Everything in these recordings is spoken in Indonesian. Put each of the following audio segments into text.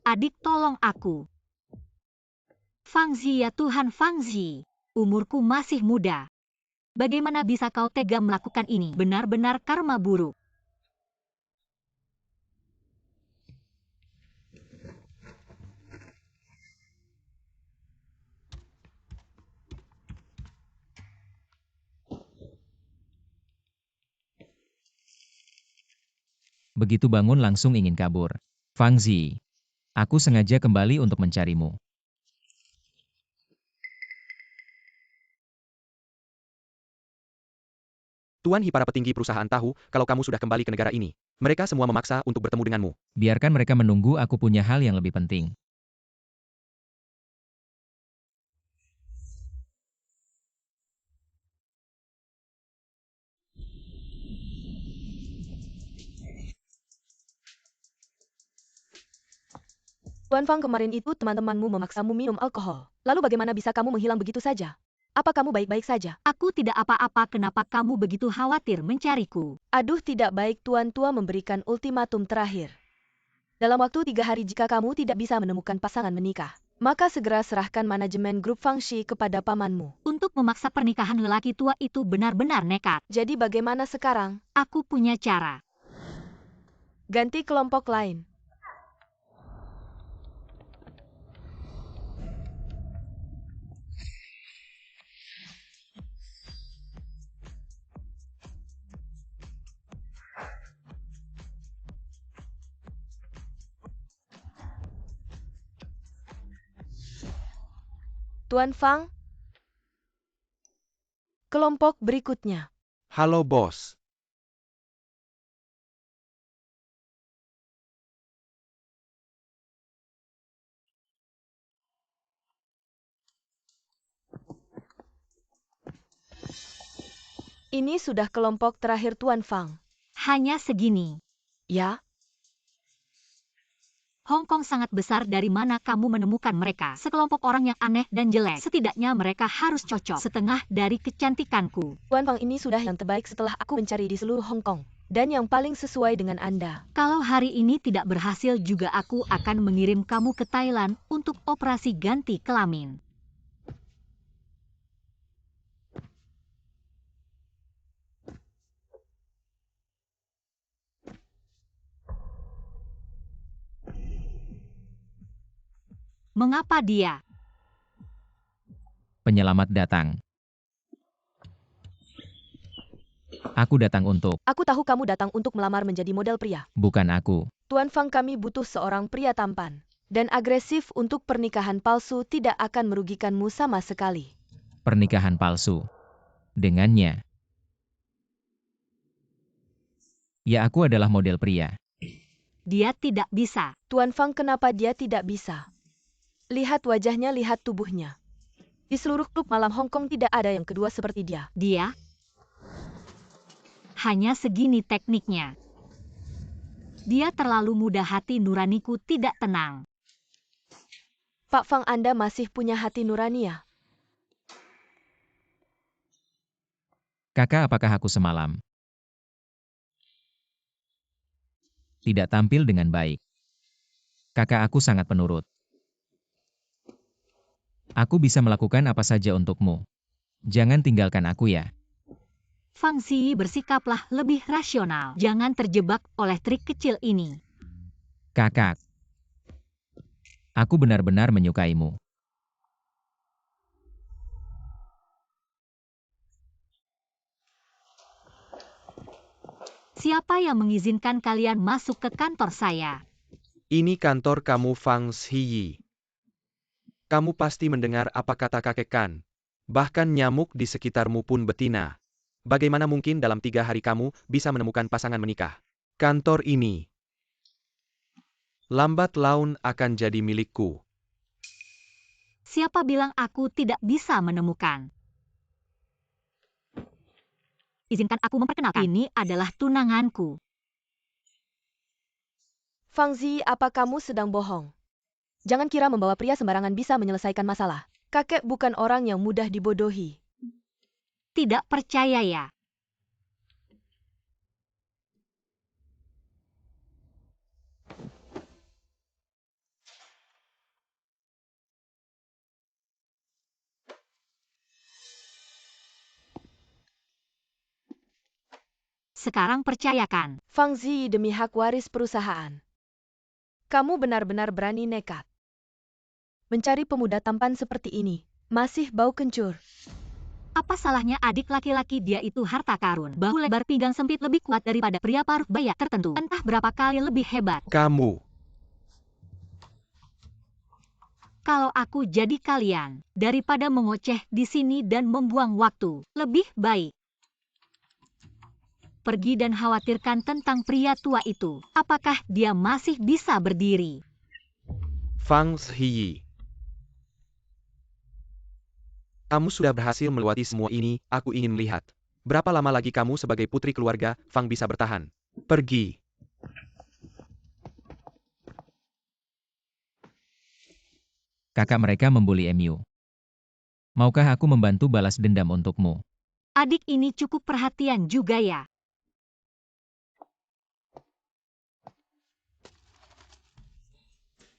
adik tolong aku. Fangzi ya Tuhan Fangzi, umurku masih muda. Bagaimana bisa kau tega melakukan ini? Benar-benar karma buruk. Begitu bangun langsung ingin kabur. Fangzi, aku sengaja kembali untuk mencarimu. Tuan Hi, para petinggi perusahaan tahu kalau kamu sudah kembali ke negara ini. Mereka semua memaksa untuk bertemu denganmu. Biarkan mereka menunggu, aku punya hal yang lebih penting. Tuan Fang, kemarin itu teman-temanmu memaksamu minum alkohol. Lalu bagaimana bisa kamu menghilang begitu saja? Apa kamu baik-baik saja? Aku tidak apa-apa, kenapa kamu begitu khawatir mencariku? Aduh, tidak baik. Tuan tua memberikan ultimatum terakhir. Dalam waktu 3 hari jika kamu tidak bisa menemukan pasangan menikah, maka segera serahkan manajemen grup Fangshi kepada pamanmu. Untuk memaksa pernikahan lelaki tua itu benar-benar nekat. Jadi bagaimana sekarang? Aku punya cara. Ganti kelompok lain. Tuan Fang, kelompok berikutnya. Halo bos. Ini sudah kelompok terakhir Tuan Fang. Hanya segini. Ya, Hong Kong sangat besar, dari mana kamu menemukan mereka? Sekelompok orang yang aneh dan jelek. Setidaknya mereka harus cocok. Setengah dari kecantikanku. Tuan Fang, ini sudah yang terbaik setelah aku mencari di seluruh Hong Kong. Dan yang paling sesuai dengan Anda. Kalau hari ini tidak berhasil juga aku akan mengirim kamu ke Thailand untuk operasi ganti kelamin. Mengapa dia? Penyelamat datang. Aku datang untuk, Aku tahu kamu datang untuk melamar menjadi model pria. bukan aku. Tuan Fang, kami butuh seorang pria tampan dan agresif untuk pernikahan palsu, tidak akan merugikanmu sama sekali. Pernikahan palsu. Dengannya. Ya, aku adalah model pria. Dia tidak bisa. Tuan Fang, kenapa dia tidak bisa? Lihat wajahnya, lihat tubuhnya. Di seluruh klub malam Hong Kong tidak ada yang kedua seperti dia. Dia hanya segini tekniknya. Dia terlalu mudah, hati nuraniku tidak tenang. Pak Fang, Anda masih punya hati nurani ya? Kakak, apakah aku semalam tidak tampil dengan baik? Kakak, aku sangat penurut. Aku bisa melakukan apa saja untukmu. Jangan tinggalkan aku ya. Fangzi, bersikaplah lebih rasional. Jangan terjebak oleh trik kecil ini. Kakak. Aku benar-benar menyukaimu. Siapa yang mengizinkan kalian masuk ke kantor saya? Ini kantor kamu Fang Zhiyi. Kamu pasti mendengar apa kata kakek Kan. Bahkan nyamuk di sekitarmu pun betina. Bagaimana mungkin dalam 3 hari kamu bisa menemukan pasangan menikah? Kantor ini lambat laun akan jadi milikku. Siapa bilang aku tidak bisa menemukan? Izinkan aku memperkenalkan. Ini adalah tunanganku. Fangzi, apa kamu sedang bohong? Jangan kira membawa pria sembarangan bisa menyelesaikan masalah. Kakek bukan orang yang mudah dibodohi. Tidak percaya ya? Sekarang percayakan. Fang Ziyi demi hak waris perusahaan. Kamu benar-benar berani nekat. Mencari pemuda tampan seperti ini, masih bau kencur. Apa salahnya adik laki-laki dia itu harta karun. Bahu lebar pinggang sempit lebih kuat daripada pria paruh baya tertentu. Entah berapa kali lebih hebat. Kamu. Kalau aku jadi kalian, daripada mengoceh di sini dan membuang waktu, lebih baik pergi dan khawatirkan tentang pria tua itu. Apakah dia masih bisa berdiri? Fang Ziyi. Kamu sudah berhasil melewati semua ini, aku ingin melihat. Berapa lama lagi kamu sebagai putri keluarga Fang bisa bertahan? Pergi. Kakak mereka membuli Emu. Maukah aku membantu balas dendam untukmu? Adik ini cukup perhatian juga ya.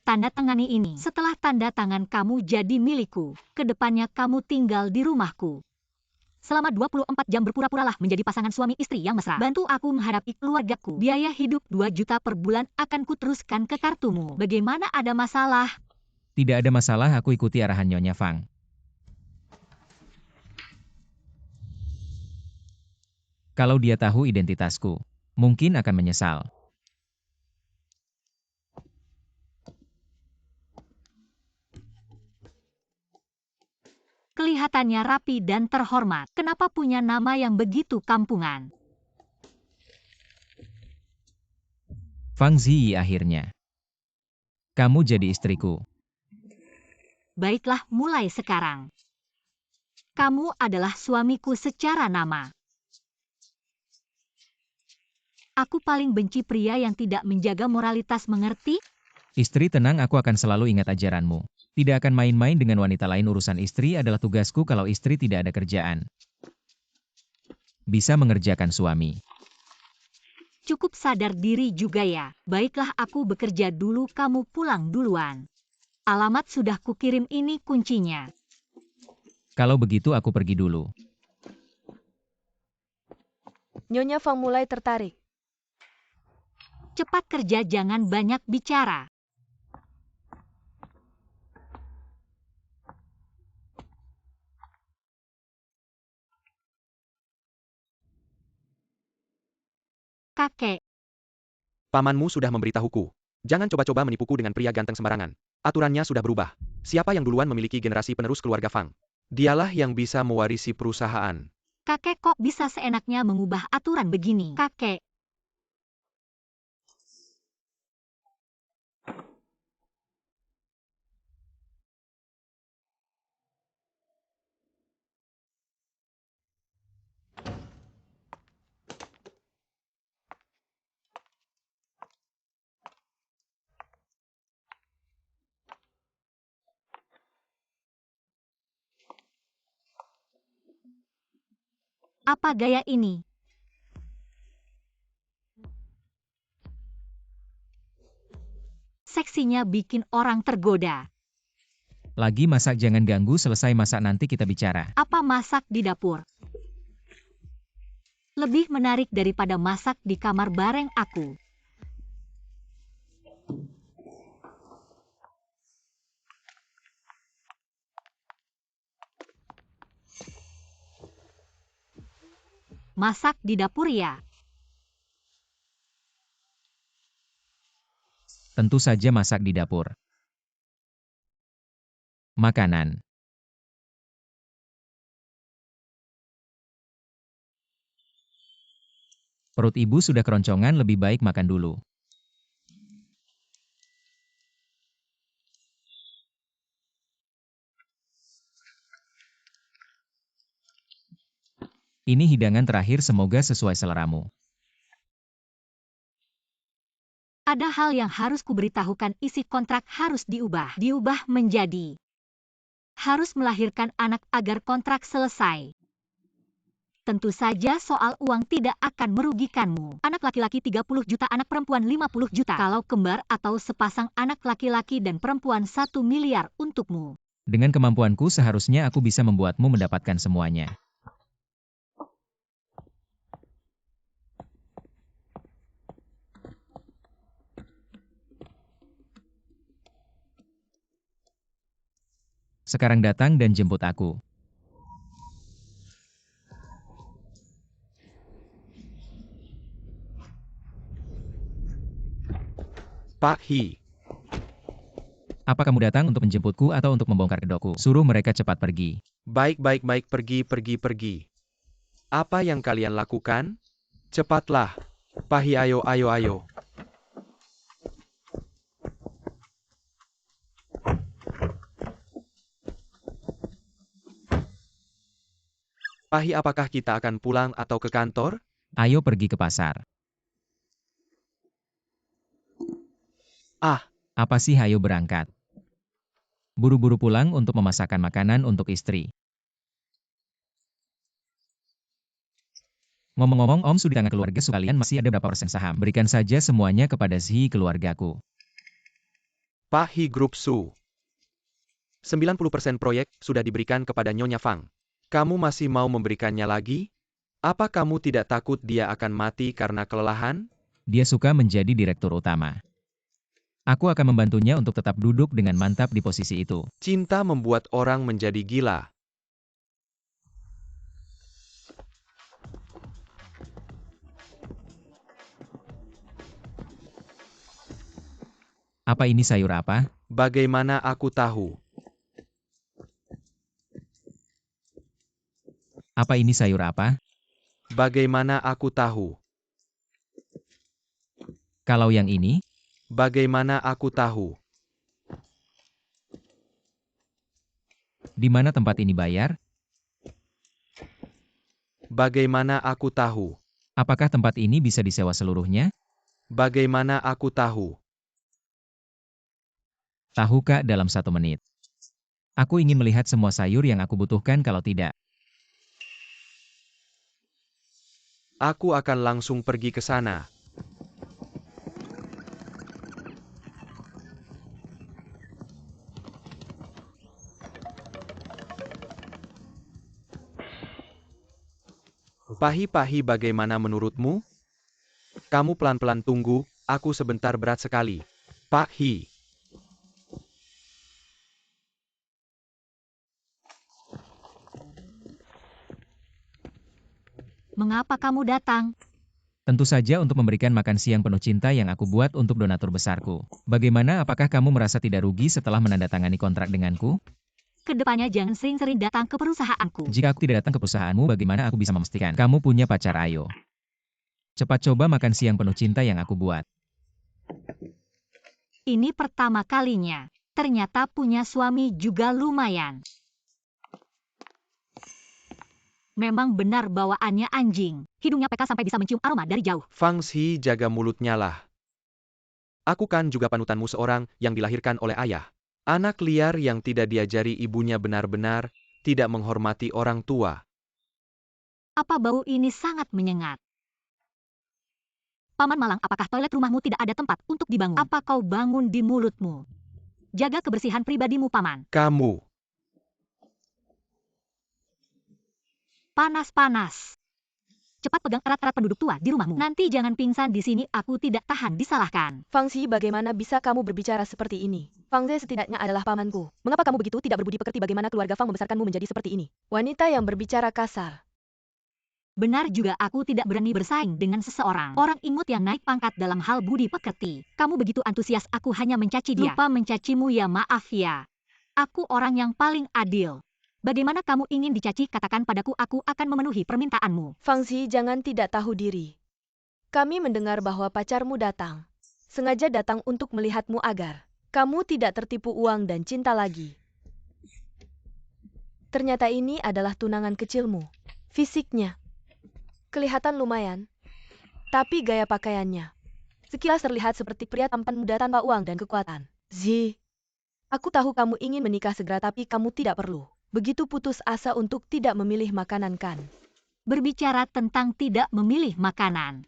Tanda tangani ini. Setelah tanda tangan kamu jadi milikku, kedepannya kamu tinggal di rumahku. Selama 24 jam berpura-puralah menjadi pasangan suami istri yang mesra. Bantu aku menghadapi keluargaku. Biaya hidup 2 juta per bulan akan kuteruskan ke kartumu. Bagaimana, ada masalah? Tidak ada masalah, aku ikuti arahan Nyonya Fang. Kalau dia tahu identitasku, mungkin akan menyesal. Kelihatannya rapi dan terhormat. Kenapa punya nama yang begitu kampungan? Fang Ziyi akhirnya. Kamu jadi istriku. Baiklah, mulai sekarang. Kamu adalah suamiku secara nama. Aku paling benci pria yang tidak menjaga moralitas, mengerti? Istri, tenang, aku akan selalu ingat ajaranmu. Tidak akan main-main dengan wanita lain. Urusan istri adalah tugasku kalau istri tidak ada kerjaan. Bisa mengerjakan suami. Cukup sadar diri juga ya. Baiklah, aku bekerja dulu, kamu pulang duluan. Alamat sudah kukirim, ini kuncinya. Kalau begitu aku pergi dulu. Nyonya Fang mulai tertarik. Cepat kerja, jangan banyak bicara. Kakek, Pamanmu sudah memberitahuku. Jangan coba-coba menipuku dengan pria ganteng sembarangan. Aturannya sudah berubah. Siapa yang duluan memiliki generasi penerus keluarga Fang? Dialah yang bisa mewarisi perusahaan. kakek kok bisa seenaknya mengubah aturan begini? Kakek, apa gaya ini? Seksinya bikin orang tergoda. Lagi masak, jangan ganggu, selesai masak nanti kita bicara. Apa masak di dapur? Lebih menarik daripada masak di kamar bareng aku. Masak di dapur ya? Tentu saja masak di dapur. Makanan. Perut ibu sudah keroncongan, lebih baik makan dulu. Ini hidangan terakhir, semoga sesuai seleramu. Ada hal yang harus kuberitahukan, isi kontrak harus diubah. Diubah menjadi harus melahirkan anak agar kontrak selesai. Tentu saja soal uang tidak akan merugikanmu. Anak laki-laki 30 juta, anak perempuan 50 juta. Kalau kembar atau sepasang anak laki-laki dan perempuan 1 miliar untukmu. Dengan kemampuanku seharusnya aku bisa membuatmu mendapatkan semuanya. Sekarang datang dan jemput aku. Pak Hee. Apa kamu datang untuk menjemputku atau untuk membongkar kedokku? Suruh mereka cepat pergi. Baik, pergi. Apa yang kalian lakukan? Cepatlah. Pak Hee, ayo. Pak Hee, apakah kita akan pulang atau ke kantor? Ayo pergi ke pasar. Ah, Apa sih hayo berangkat? Buru-buru pulang untuk memasakkan makanan untuk istri. Ngomong-ngomong, Om Su di tengah keluarga Su kalian masih ada berapa persen saham? Berikan saja semuanya kepada si keluargaku. Pak Hee Group Su. 90% proyek sudah diberikan kepada Nyonya Fang. Kamu masih mau memberikannya lagi? Apa kamu tidak takut dia akan mati karena kelelahan? Dia suka menjadi direktur utama. Aku akan membantunya untuk tetap duduk dengan mantap di posisi itu. Cinta membuat orang menjadi gila. Apa ini sayur apa? Bagaimana aku tahu? Apa ini sayur apa? Bagaimana aku tahu? Kalau yang ini, Bagaimana aku tahu? di mana tempat ini bayar? Bagaimana aku tahu? Apakah tempat ini bisa disewa seluruhnya? Bagaimana aku tahu? Tahu Kak dalam 1 menit. Aku ingin melihat semua sayur yang aku butuhkan kalau tidak. Aku akan langsung pergi ke sana. Pahi, bagaimana menurutmu? Kamu pelan-pelan tunggu, aku sebentar berat sekali. Pak Hee. Mengapa kamu datang? Tentu saja untuk memberikan makan siang penuh cinta yang aku buat untuk donatur besarku. Bagaimana, apakah kamu merasa tidak rugi setelah menandatangani kontrak denganku? Kedepannya jangan sering-sering datang ke perusahaanku. Jika aku tidak datang ke perusahaanmu, bagaimana aku bisa memastikan kamu punya pacar? Ayo. Cepat coba makan siang penuh cinta yang aku buat. Ini pertama kalinya. Ternyata punya suami juga lumayan. Memang benar bawaannya anjing. Hidungnya peka sampai bisa mencium aroma dari jauh. Fang Hee, jaga mulutnya lah. Aku kan juga panutanmu, seorang yang dilahirkan oleh ayah. Anak liar yang tidak diajari ibunya benar-benar tidak menghormati orang tua. Apa bau ini sangat menyengat. Paman Malang, apakah toilet rumahmu tidak ada tempat untuk dibangun? Apa kau bangun di mulutmu? Jaga kebersihan pribadimu, Paman. Kamu. Panas-panas. Cepat pegang erat-erat penduduk tua di rumahmu. Nanti jangan pingsan di sini, aku tidak tahan disalahkan. Fang Xi, bagaimana bisa kamu berbicara seperti ini? Fang Ze setidaknya adalah pamanku. Mengapa kamu begitu tidak berbudi pekerti? Bagaimana keluarga Fang membesarkanmu menjadi seperti ini? Wanita yang berbicara kasar. Benar juga, aku tidak berani bersaing dengan seseorang. Orang imut yang naik pangkat dalam hal budi pekerti. Kamu begitu antusias, aku hanya mencaci dia. Lupa mencacimu ya, maaf ya. Aku orang yang paling adil. Bagaimana kamu ingin dicaci? Katakan padaku, aku akan memenuhi permintaanmu. Fang Xi, jangan tidak tahu diri. Kami mendengar bahwa pacarmu datang. Sengaja datang untuk melihatmu agar kamu tidak tertipu uang dan cinta lagi. Ternyata ini adalah tunangan kecilmu. Fisiknya kelihatan lumayan, tapi gaya pakaiannya sekilas terlihat seperti pria tampan muda tanpa uang dan kekuatan. Zi, aku tahu kamu ingin menikah segera, tapi kamu tidak perlu begitu putus asa untuk tidak memilih makanan, kan? Berbicara tentang tidak memilih makanan.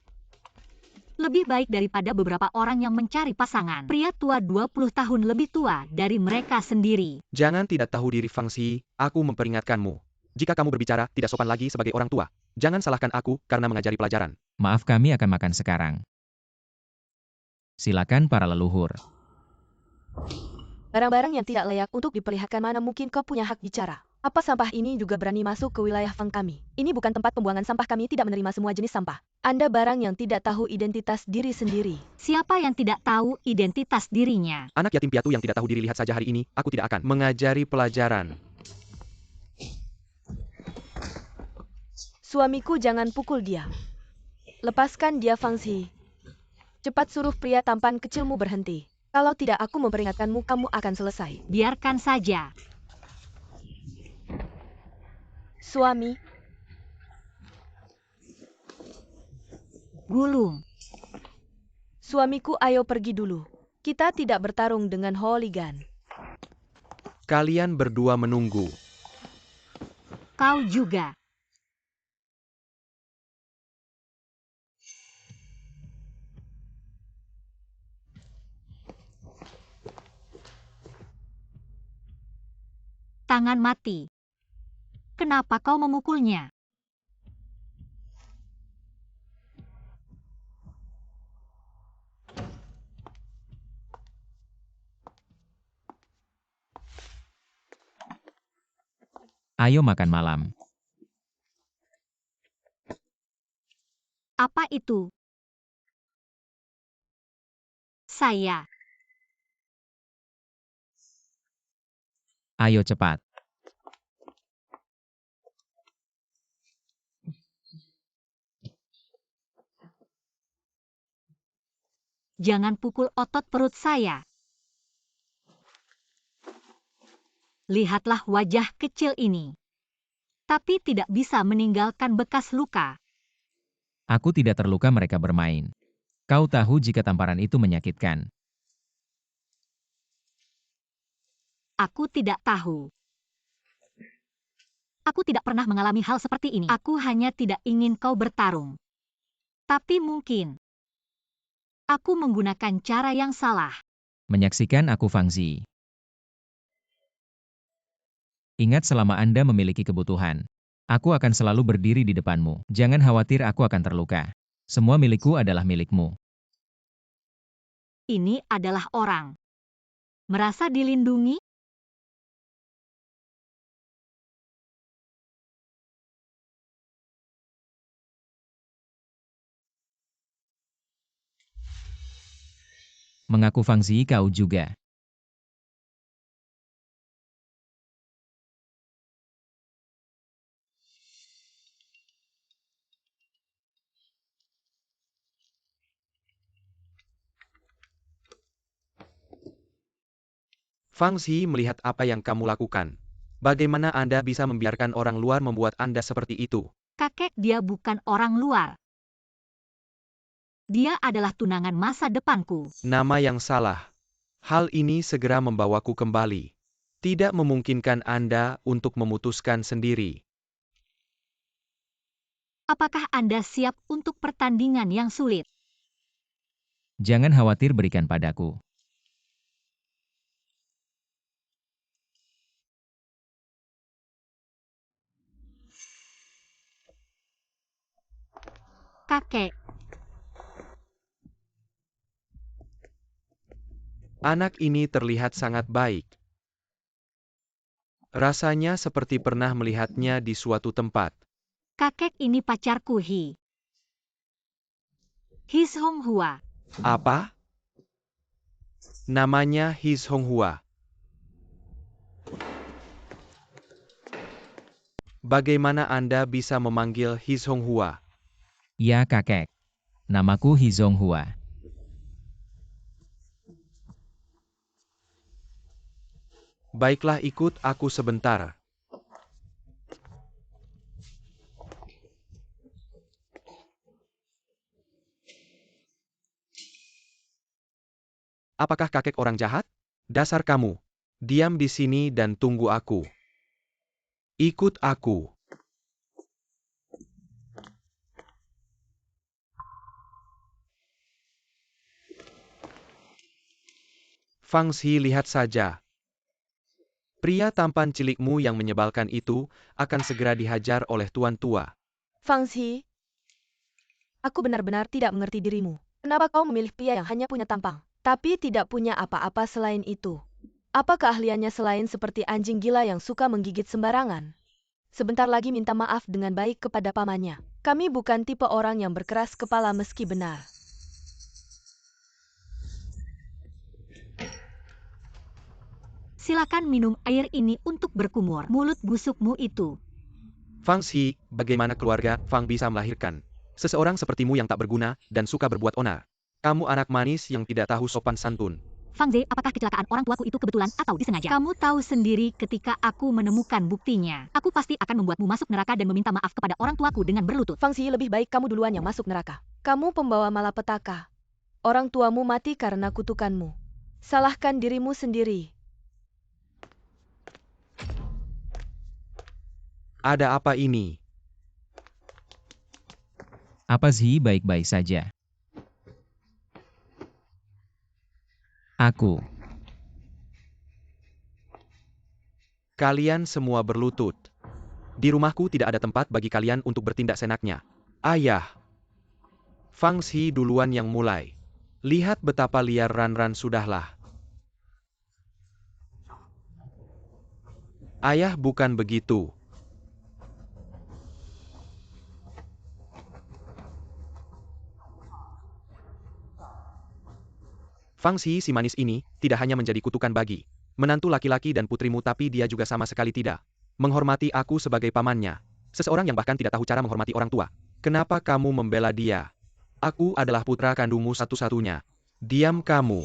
Lebih baik daripada beberapa orang yang mencari pasangan. Pria tua 20 tahun lebih tua dari mereka sendiri. Jangan tidak tahu diri, Fang Xi. Aku memperingatkanmu. Jika kamu berbicara tidak sopan lagi sebagai orang tua, jangan salahkan aku karena mengajari pelajaran. Maaf, kami akan makan sekarang. Silakan para leluhur. Barang-barang yang tidak layak untuk diperlihatkan, mana mungkin kau punya hak bicara. Apa sampah ini juga berani masuk ke wilayah Fang kami? Ini bukan tempat pembuangan sampah, kami tidak menerima semua jenis sampah. Anda barang yang tidak tahu identitas diri sendiri. Siapa yang tidak tahu identitas dirinya? Anak yatim piatu yang tidak tahu diri, lihat saja hari ini, aku tidak akan mengajari pelajaran. Suamiku, jangan pukul dia. Lepaskan dia, Fang Xi. Cepat suruh pria tampan kecilmu berhenti. Kalau tidak, aku memperingatkanmu, kamu akan selesai. Biarkan saja. Suami, Gulung. suamiku, ayo pergi dulu. Kita tidak bertarung dengan hooligan. Kalian berdua menunggu. Kau juga. Tangan mati. Kenapa kau memukulnya? Ayo makan malam. Apa itu? Saya. Ayo cepat. Jangan pukul otot perut saya. Lihatlah wajah kecil ini. Tapi tidak bisa meninggalkan bekas luka. Aku tidak terluka, mereka bermain. Kau tahu jika tamparan itu menyakitkan. Aku tidak tahu. Aku tidak pernah mengalami hal seperti ini. Aku hanya tidak ingin kau bertarung. Tapi mungkin aku menggunakan cara yang salah. Menyaksikan aku, Fang Xi. Ingat, selama Anda memiliki kebutuhan, aku akan selalu berdiri di depanmu. Jangan khawatir, aku akan terluka. Semua milikku adalah milikmu. Ini adalah orang. Merasa dilindungi? Mengaku Fang Xi, kau juga. Fang Xi melihat apa yang kamu lakukan. Bagaimana Anda bisa membiarkan orang luar membuat Anda seperti itu? Kakek, dia bukan orang luar. Dia adalah tunangan masa depanku. Nama yang salah. Hal ini segera membawaku kembali. Tidak memungkinkan Anda untuk memutuskan sendiri. Apakah Anda siap untuk pertandingan yang sulit? Jangan khawatir, berikan padaku. Kakek, Anak ini terlihat sangat baik. Rasanya seperti pernah melihatnya di suatu tempat. kakek ini pacarku Hi. His Hong Hua. Apa? Namanya His Hong Hua. Bagaimana Anda bisa memanggil His Hong Hua? Ya, kakek. Namaku Hi Zong Hua. Baiklah, ikut aku sebentar. Apakah kakek orang jahat? Dasar kamu. Diam di sini dan tunggu aku. Ikut aku. Fang Xi, lihat saja. Pria tampan cilikmu yang menyebalkan itu akan segera dihajar oleh tuan tua. Fang Xi, aku benar-benar tidak mengerti dirimu. Kenapa kau memilih pria yang hanya punya tampang, tapi tidak punya apa-apa selain itu? Apa keahliannya selain seperti anjing gila yang suka menggigit sembarangan? Sebentar lagi minta maaf dengan baik kepada pamannya. Kami bukan tipe orang yang berkeras kepala meski benar. Silakan minum air ini untuk berkumur. Mulut busukmu itu. Fang Xi, bagaimana keluarga Fang bisa melahirkan seseorang sepertimu yang tak berguna dan suka berbuat onar? Kamu anak manis yang tidak tahu sopan santun. Fang Zi, apakah kecelakaan orang tuaku itu kebetulan atau disengaja? Kamu tahu sendiri ketika aku menemukan buktinya. Aku pasti akan membuatmu masuk neraka dan meminta maaf kepada orang tuaku dengan berlutut. Fang Xi, lebih baik kamu duluan yang masuk neraka. Kamu pembawa malapetaka. Orang tuamu mati karena kutukanmu. Salahkan dirimu sendiri. Ada apa ini? Apa Zhi baik-baik saja? Aku. Kalian semua berlutut. Di rumahku tidak ada tempat bagi kalian untuk bertindak senaknya. Ayah. Fang Xi duluan yang mulai. Lihat betapa liar Ran sudahlah. Ayah bukan begitu. Fang Xi si manis ini, tidak hanya menjadi kutukan bagi menantu laki-laki dan putrimu tapi dia juga sama sekali tidak menghormati aku sebagai pamannya. Seseorang yang bahkan tidak tahu cara menghormati orang tua. Kenapa kamu membela dia? Aku adalah putra kandungmu satu-satunya. Diam kamu.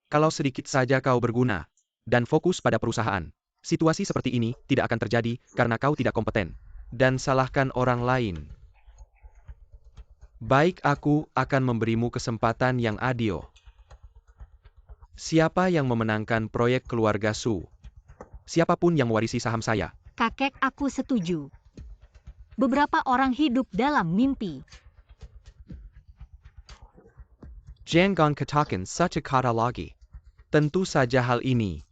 Kalau sedikit saja kau berguna dan fokus pada perusahaan, situasi seperti ini tidak akan terjadi karena kau tidak kompeten dan salahkan orang lain. Baik, aku akan memberimu kesempatan yang adil. Siapa yang memenangkan proyek keluarga Su? Siapapun yang mewarisi saham saya. Kakek, aku setuju. Beberapa orang hidup dalam mimpi. Jangan katakan such a kata lagi. Tentu saja hal ini.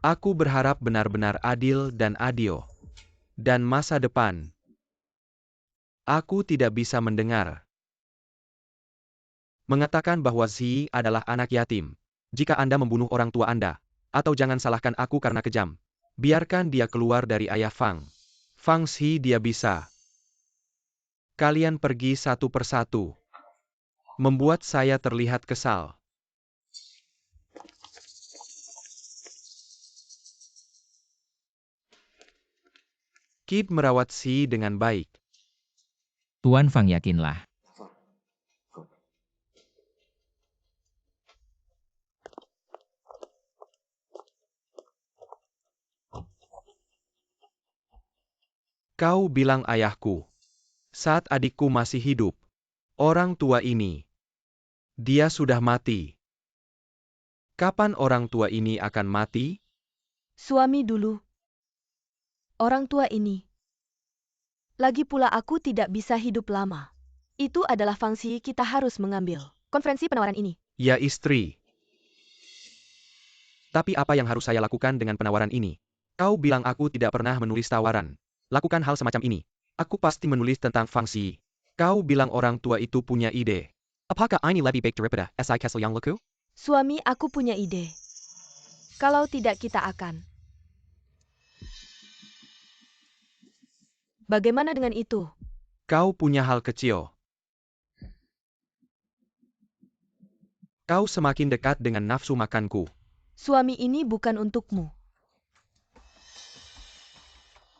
Aku berharap benar-benar adil dan adil. Dan masa depan. Aku tidak bisa mendengar. Mengatakan bahwa Zi adalah anak yatim. Jika Anda membunuh orang tua Anda, atau jangan salahkan aku karena kejam. Biarkan dia keluar dari ayah Fang. Fang Xi dia bisa. Kalian pergi satu persatu. Membuat saya terlihat kesal. Kid merawat Xi dengan baik. Tuan Fang yakinlah. Kau bilang ayahku. Saat adikku masih hidup. Orang tua ini. Dia sudah mati. Kapan orang tua ini akan mati? Suami dulu. Orang tua ini. Lagi pula aku tidak bisa hidup lama. Itu adalah fungsi kita harus mengambil konferensi penawaran ini. Ya istri. Tapi apa yang harus saya lakukan dengan penawaran ini? Kau bilang aku tidak pernah menulis tawaran. Lakukan hal semacam ini. Aku pasti menulis tentang fungsi. Kau bilang orang tua itu punya ide. Apakah ini lebih baik daripada si Kessel yang luku? Suami, aku punya ide. Kalau tidak kita akan. Bagaimana dengan itu? Kau punya hal kecil. Kau semakin dekat dengan nafsu makanku. Suami, ini bukan untukmu.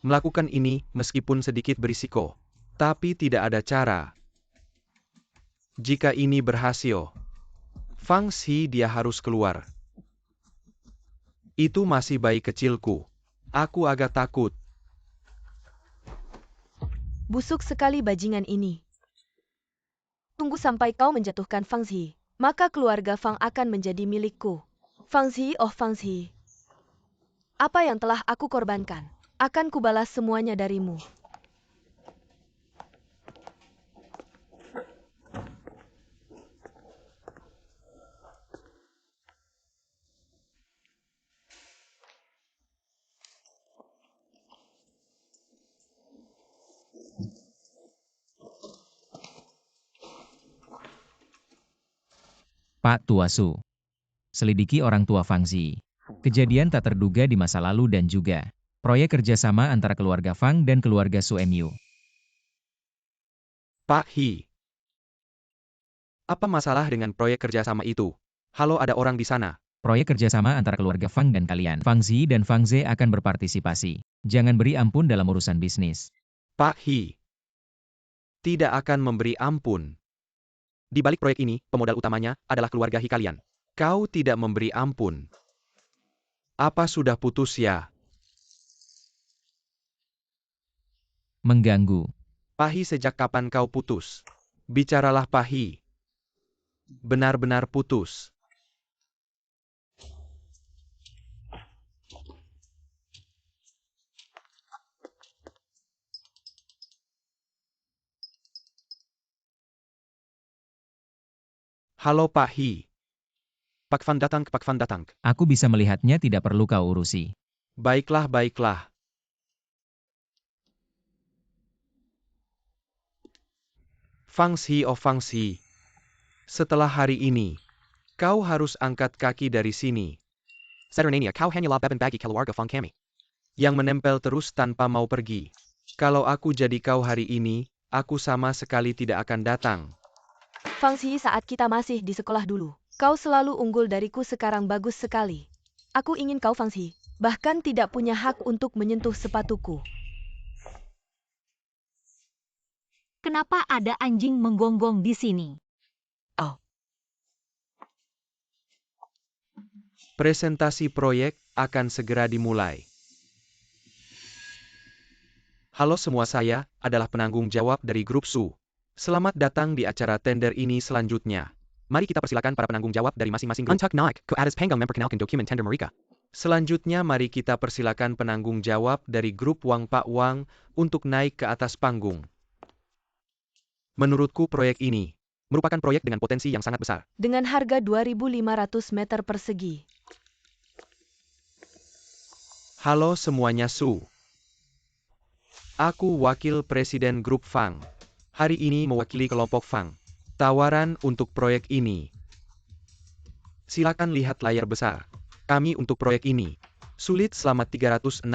Melakukan ini meskipun sedikit berisiko. Tapi tidak ada cara. Jika ini berhasil, Fang Xi dia harus keluar. Itu masih bayi kecilku. Aku agak takut. Busuk sekali bajingan ini. Tunggu sampai kau menjatuhkan Fang Xi. Maka keluarga Fang akan menjadi milikku. Fang Xi, oh Fang Xi. Apa yang telah aku korbankan? Akan kubalas semuanya darimu. Pak Tua Su. Selidiki orang tua Fang Zi. Kejadian tak terduga di masa lalu dan juga proyek kerjasama antara keluarga Fang dan keluarga Su Mu. Pak He. Apa masalah dengan proyek kerjasama itu? Halo, ada orang di sana. Proyek kerjasama antara keluarga Fang dan kalian. Fang Zi dan Fang Ze akan berpartisipasi. Jangan beri ampun dalam urusan bisnis. Pak He. Tidak akan memberi ampun. Di balik proyek ini, pemodal utamanya adalah keluarga He kalian. Kau tidak memberi ampun. Apa sudah putus ya? Mengganggu. Pak He, sejak kapan kau putus? Bicaralah Pak He. Benar-benar putus. Halo Pak He. Pak Van datang, Pak Van datang. Aku bisa melihatnya, tidak perlu kau urusi. Baiklah, baiklah. Fang Zi, oh Fang Zi. Setelah hari ini, kau harus angkat kaki dari sini. Saturnania, kau hanyalah beban bagi keluarga Fang kami. Yang menempel terus tanpa mau pergi. Kalau aku jadi kau hari ini, aku sama sekali tidak akan datang. Fang Zi, saat kita masih di sekolah dulu, kau selalu unggul dariku, sekarang bagus sekali. Aku ingin kau Fang Zi, bahkan tidak punya hak untuk menyentuh sepatuku. Kenapa ada anjing menggonggong di sini? Oh, Presentasi proyek akan segera dimulai. Halo semua, saya adalah penanggung jawab dari grup Su. Selamat datang di acara tender ini selanjutnya. Mari kita persilakan para penanggung jawab dari masing-masing grup. Untuk naik ke atas panggung memperkenalkan dokumen tender mereka. Selanjutnya mari kita persilakan penanggung jawab dari grup Wang Pak Wang untuk naik ke atas panggung. Menurutku proyek ini merupakan proyek dengan potensi yang sangat besar. dengan harga 2.500 meter persegi. Halo semuanya Su. Aku wakil presiden grup Fang. Hari ini mewakili kelompok Fang. Tawaran untuk proyek ini. Silakan lihat layar besar. Kami untuk proyek ini. Sulit selama 368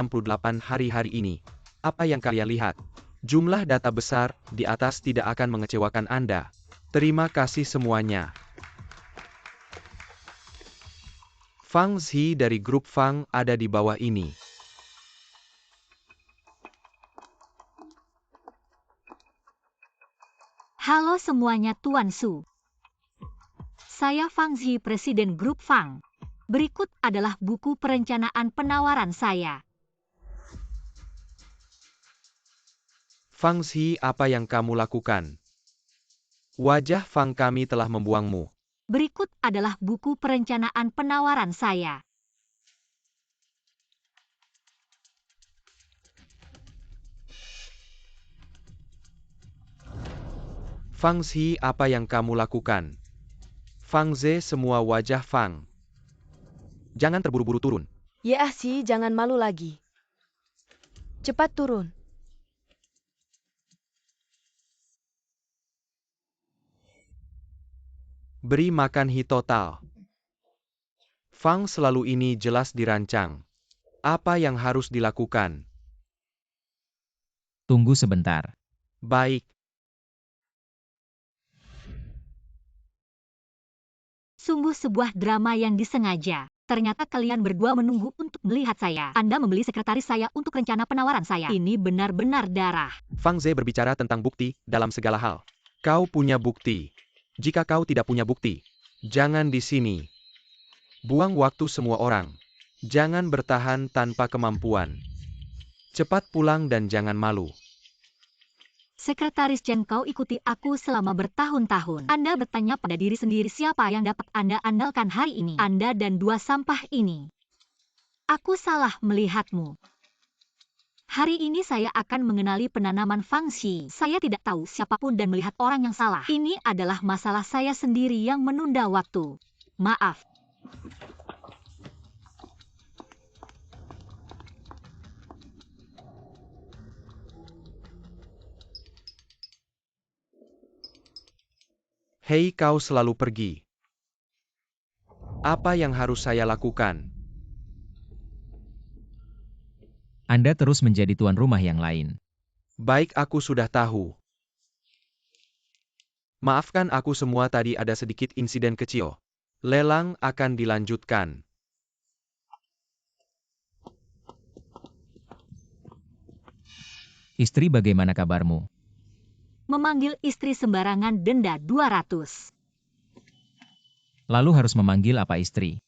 hari-hari ini. Apa yang kalian lihat? Jumlah data besar di atas tidak akan mengecewakan Anda. Terima kasih semuanya. Fang Zi dari grup Fang ada di bawah ini. Halo semuanya Tuan Su. Saya Fang Zi, Presiden Grup Fang. Berikut adalah buku perencanaan penawaran saya. Fang Zi, apa yang kamu lakukan? Wajah Fang kami telah membuangmu. Berikut adalah buku perencanaan penawaran saya. Fang Zi, apa yang kamu lakukan? Fang Ze, semua wajah Fang. Jangan terburu-buru turun. Ya Zi, jangan malu lagi. Cepat turun. Beri makan Hi total. Fang selalu ini jelas dirancang. Apa yang harus dilakukan? Tunggu sebentar. Baik. Sungguh sebuah drama yang disengaja. Ternyata kalian berdua menunggu untuk melihat saya. Anda membeli sekretaris saya untuk rencana penawaran saya. Ini benar-benar darah. Fang Ze berbicara tentang bukti dalam segala hal. Kau punya bukti. Jika kau tidak punya bukti, jangan di sini. Buang waktu semua orang. Jangan bertahan tanpa kemampuan. Cepat pulang dan jangan malu. Sekretaris Chen, kau ikuti aku selama bertahun-tahun. Anda bertanya pada diri sendiri siapa yang dapat Anda andalkan hari ini. Anda dan dua sampah ini. Aku salah melihatmu. Hari ini saya akan mengenali penanaman Fang Zi. Saya tidak tahu siapapun dan melihat orang yang salah. Ini adalah masalah saya sendiri yang menunda waktu. Maaf. Hei, kau selalu pergi. Apa yang harus saya lakukan? Anda terus menjadi tuan rumah yang lain. Baik, aku sudah tahu. Maafkan aku semua, tadi ada sedikit insiden kecil. Lelang akan dilanjutkan. Istri, bagaimana kabarmu? Memanggil istri sembarangan denda 200. Lalu harus memanggil apa istri?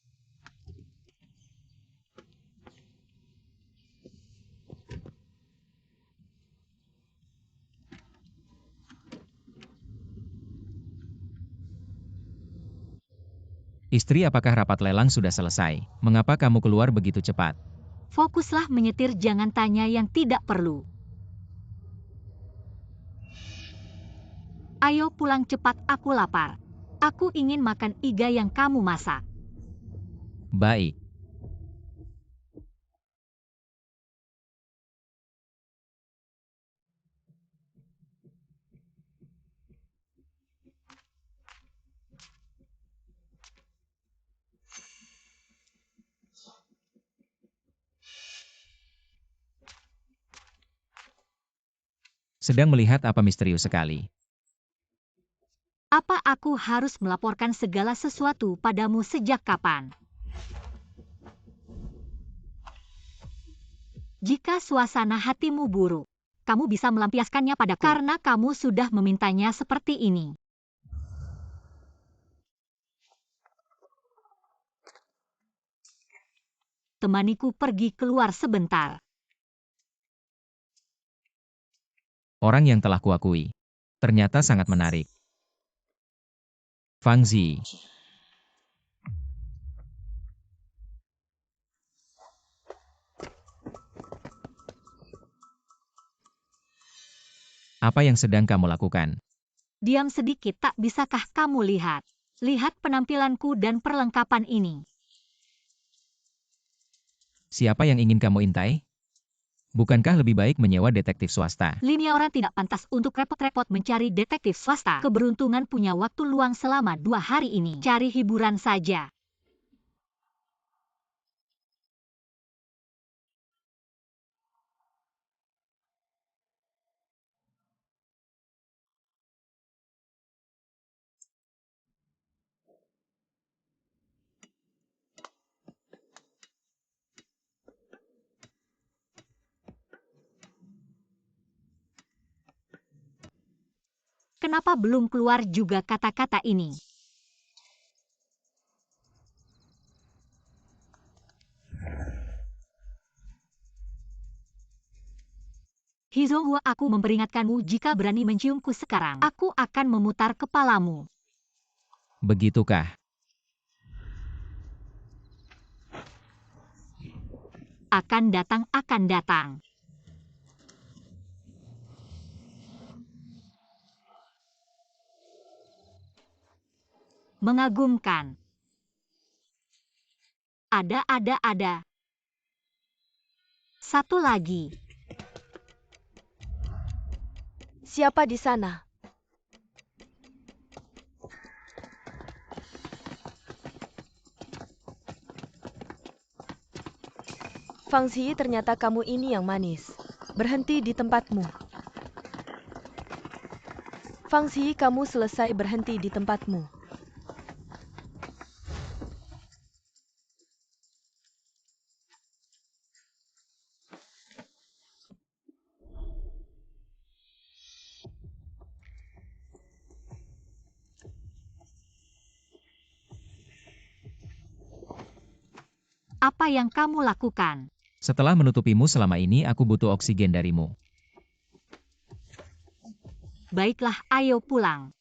Istri, apakah rapat lelang sudah selesai? Mengapa kamu keluar begitu cepat? Fokuslah menyetir, jangan tanya yang tidak perlu. Ayo pulang cepat, aku lapar. Aku ingin makan iga yang kamu masak. Baik. Sedang melihat apa misterius sekali? Apa aku harus melaporkan segala sesuatu padamu sejak kapan? Jika suasana hatimu buruk, kamu bisa melampiaskannya padaku karena kamu sudah memintanya seperti ini. Temaniku pergi keluar sebentar. Orang yang telah kuakui. Ternyata sangat menarik. Fang Zi. Apa yang sedang kamu lakukan? Diam sedikit, tak bisakah kamu lihat? Lihat penampilanku dan perlengkapan ini. Siapa yang ingin kamu intai? Bukankah lebih baik menyewa detektif swasta? Linia orang tidak pantas untuk repot-repot mencari detektif swasta. Keberuntungan punya waktu luang selama 2 hari ini. Cari hiburan saja. Kenapa belum keluar juga kata-kata ini? Hizongwa, aku memperingatkanmu, jika berani menciumku sekarang, aku akan memutar kepalamu. Begitukah? Akan datang, akan datang. Mengagumkan. Ada. Satu lagi. Siapa di sana? Fang Zi, ternyata kamu ini yang manis. Berhenti di tempatmu. Fang Zi, kamu selesai, berhenti di tempatmu. Apa yang kamu lakukan? Setelah menutupimu selama ini, aku butuh oksigen darimu. Baiklah, ayo pulang.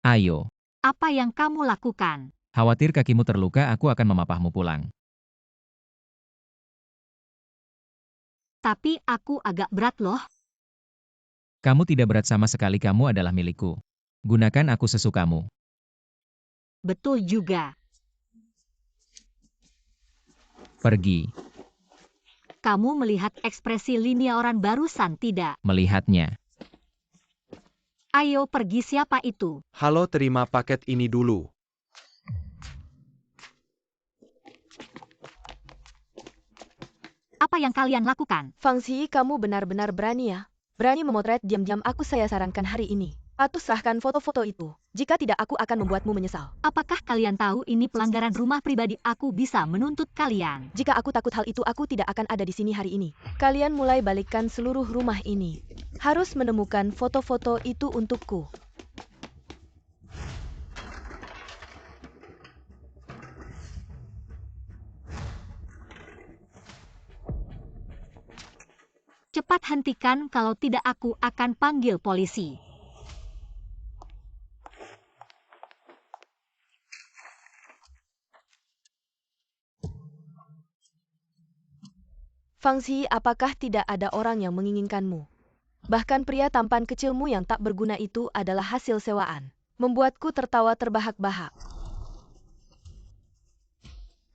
Ayo. Apa yang kamu lakukan? Khawatir kakimu terluka, aku akan memapahmu pulang. Tapi aku agak berat loh. Kamu tidak berat sama sekali, kamu adalah milikku. Gunakan aku sesukamu. Betul juga. Pergi. Kamu melihat ekspresi Linia orang barusan tidak? Melihatnya. Ayo pergi, siapa itu? Halo, terima paket ini dulu. Apa yang kalian lakukan? Fang Xi, kamu benar-benar berani ya. Berani memotret diam-diam aku. Saya sarankan hari ini. Atau serahkan foto-foto itu. Jika tidak, aku akan membuatmu menyesal. Apakah kalian tahu ini pelanggaran rumah pribadi? Aku bisa menuntut kalian. Jika aku takut hal itu, aku tidak akan ada di sini hari ini. Kalian mulai balikkan seluruh rumah ini. Harus menemukan foto-foto itu untukku. Cepat hentikan, kalau tidak aku akan panggil polisi. Fang Xi, apakah tidak ada orang yang menginginkanmu? Bahkan pria tampan kecilmu yang tak berguna itu adalah hasil sewaan. Membuatku tertawa terbahak-bahak.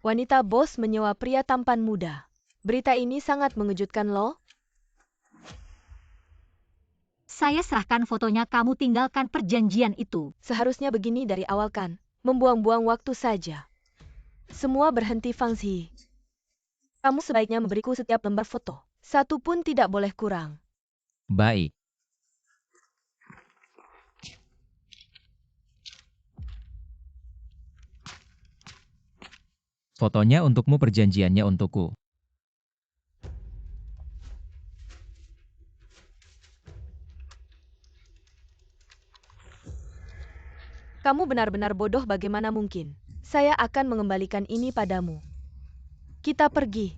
Wanita bos menyewa pria tampan muda. Berita ini sangat mengejutkan loh. Saya serahkan fotonya, kamu tinggalkan perjanjian itu. Seharusnya begini dari awal kan? Membuang-buang waktu saja. Semua berhenti, Fang Xi. Kamu sebaiknya memberiku setiap lembar foto. Satu pun tidak boleh kurang. Baik. Fotonya untukmu, perjanjiannya untukku. Kamu benar-benar bodoh, bagaimana mungkin? Saya akan mengembalikan ini padamu. Kita pergi.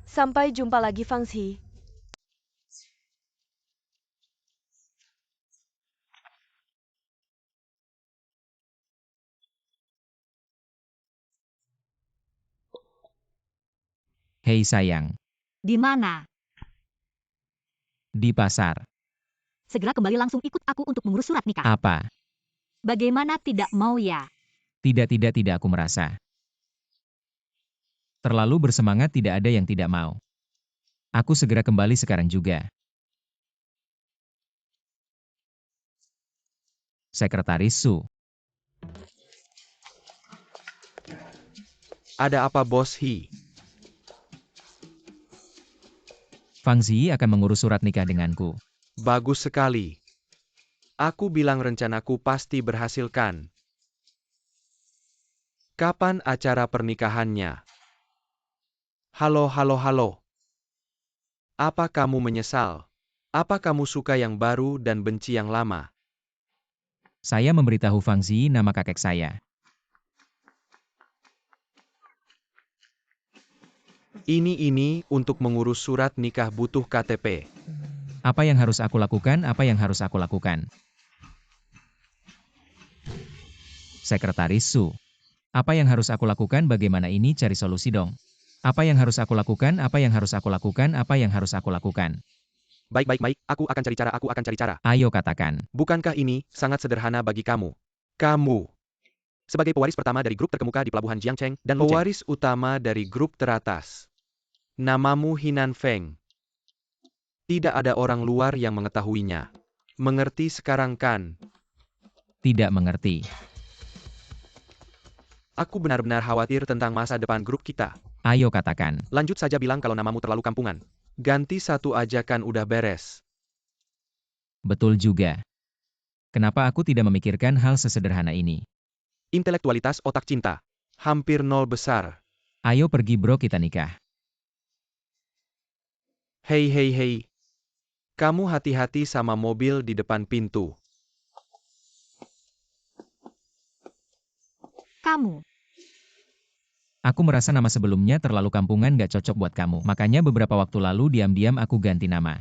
Sampai jumpa lagi, Fang Xi. Hei sayang, Di mana? di pasar. Segera kembali, langsung ikut aku untuk mengurus surat nikah. Apa? Bagaimana tidak mau ya? Tidak, aku merasa. Terlalu bersemangat, tidak ada yang tidak mau. Aku segera kembali sekarang juga. Sekretaris Su. Ada apa, Bos He? Fang Xi akan mengurus surat nikah denganku. Bagus sekali. Aku bilang rencanaku pasti berhasil kan? Kapan acara pernikahannya? Halo. Apa kamu menyesal? Apa kamu suka yang baru dan benci yang lama? Saya memberitahu Fang Xi nama kakek saya. Ini untuk mengurus surat nikah butuh KTP. Apa yang harus aku lakukan? Apa yang harus aku lakukan? Sekretaris Su. Apa yang harus aku lakukan? Bagaimana ini? Cari solusi dong. Apa yang harus aku lakukan? Apa yang harus aku lakukan? Apa yang harus aku lakukan? Baik. Aku akan cari cara. Ayo katakan. Bukankah ini sangat sederhana bagi kamu? Kamu sebagai pewaris pertama dari grup terkemuka di pelabuhan Jiangcheng dan pewaris utama dari grup teratas. Namamu Hinan Feng. Tidak ada orang luar yang mengetahuinya. Mengerti sekarang kan? Tidak mengerti. Aku benar-benar khawatir tentang masa depan grup kita. Ayo katakan. Lanjut saja bilang kalau namamu terlalu kampungan. Ganti satu aja kan udah beres. Betul juga. Kenapa aku tidak memikirkan hal sesederhana ini? Intelektualitas otak cinta. Hampir nol besar. Ayo pergi bro, kita nikah. Hei. Kamu hati-hati sama mobil di depan pintu. Kamu. Aku merasa nama sebelumnya terlalu kampungan, gak cocok buat kamu. Makanya beberapa waktu lalu diam-diam aku ganti nama.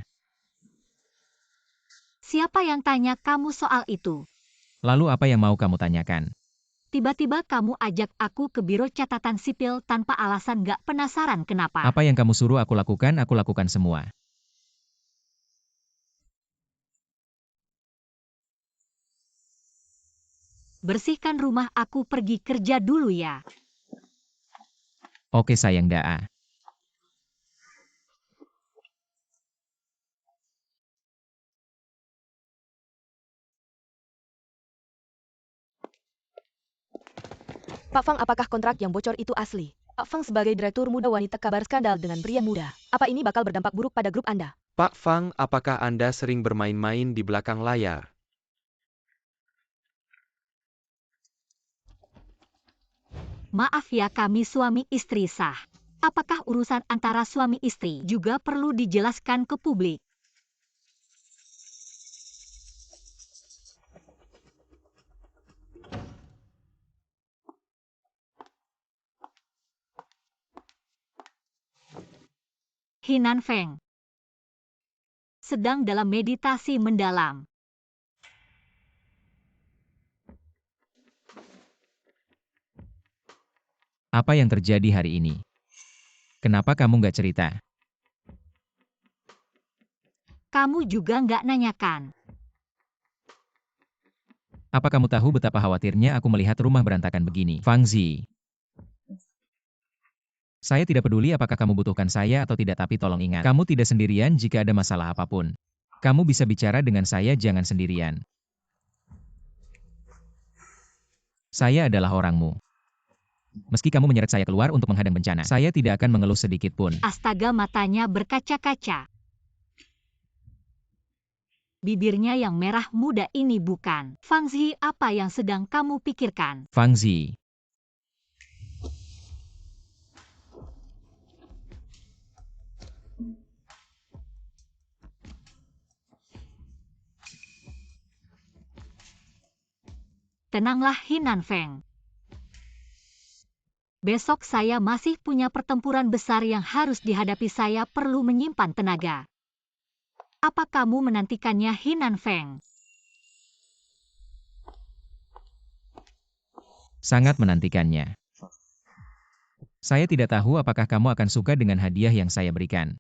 Siapa yang tanya kamu soal itu? Lalu apa yang mau kamu tanyakan? Tiba-tiba kamu ajak aku ke biro catatan sipil tanpa alasan, gak penasaran kenapa? Apa yang kamu suruh aku lakukan semua. Bersihkan rumah, aku pergi kerja dulu ya. Oke sayang daa. Pak Fang, apakah kontrak yang bocor itu asli? Pak Fang sebagai direktur muda wanita kabar skandal dengan pria muda. Apa ini bakal berdampak buruk pada grup Anda? Pak Fang, apakah Anda sering bermain-main di belakang layar? Maaf ya, kami suami istri sah. Apakah urusan antara suami istri juga perlu dijelaskan ke publik? Hinan Feng sedang dalam meditasi mendalam. Apa yang terjadi hari ini? Kenapa kamu nggak cerita? Kamu juga nggak nanyakan. Apa kamu tahu betapa khawatirnya aku melihat rumah berantakan begini? Fang Zi. Saya tidak peduli apakah kamu butuhkan saya atau tidak, tapi tolong ingat, kamu tidak sendirian jika ada masalah apapun. Kamu bisa bicara dengan saya, jangan sendirian. Saya adalah orangmu. Meski kamu menyeret saya keluar untuk menghadang bencana, saya tidak akan mengeluh sedikit pun. Astaga, matanya berkaca-kaca. Bibirnya yang merah muda ini bukan. Fang Zi, apa yang sedang kamu pikirkan? Fang Zi. Tenanglah Hinan Feng. Besok saya masih punya pertempuran besar yang harus dihadapi, saya perlu menyimpan tenaga. Apa kamu menantikannya, Hinan Feng? Sangat menantikannya. Saya tidak tahu apakah kamu akan suka dengan hadiah yang saya berikan.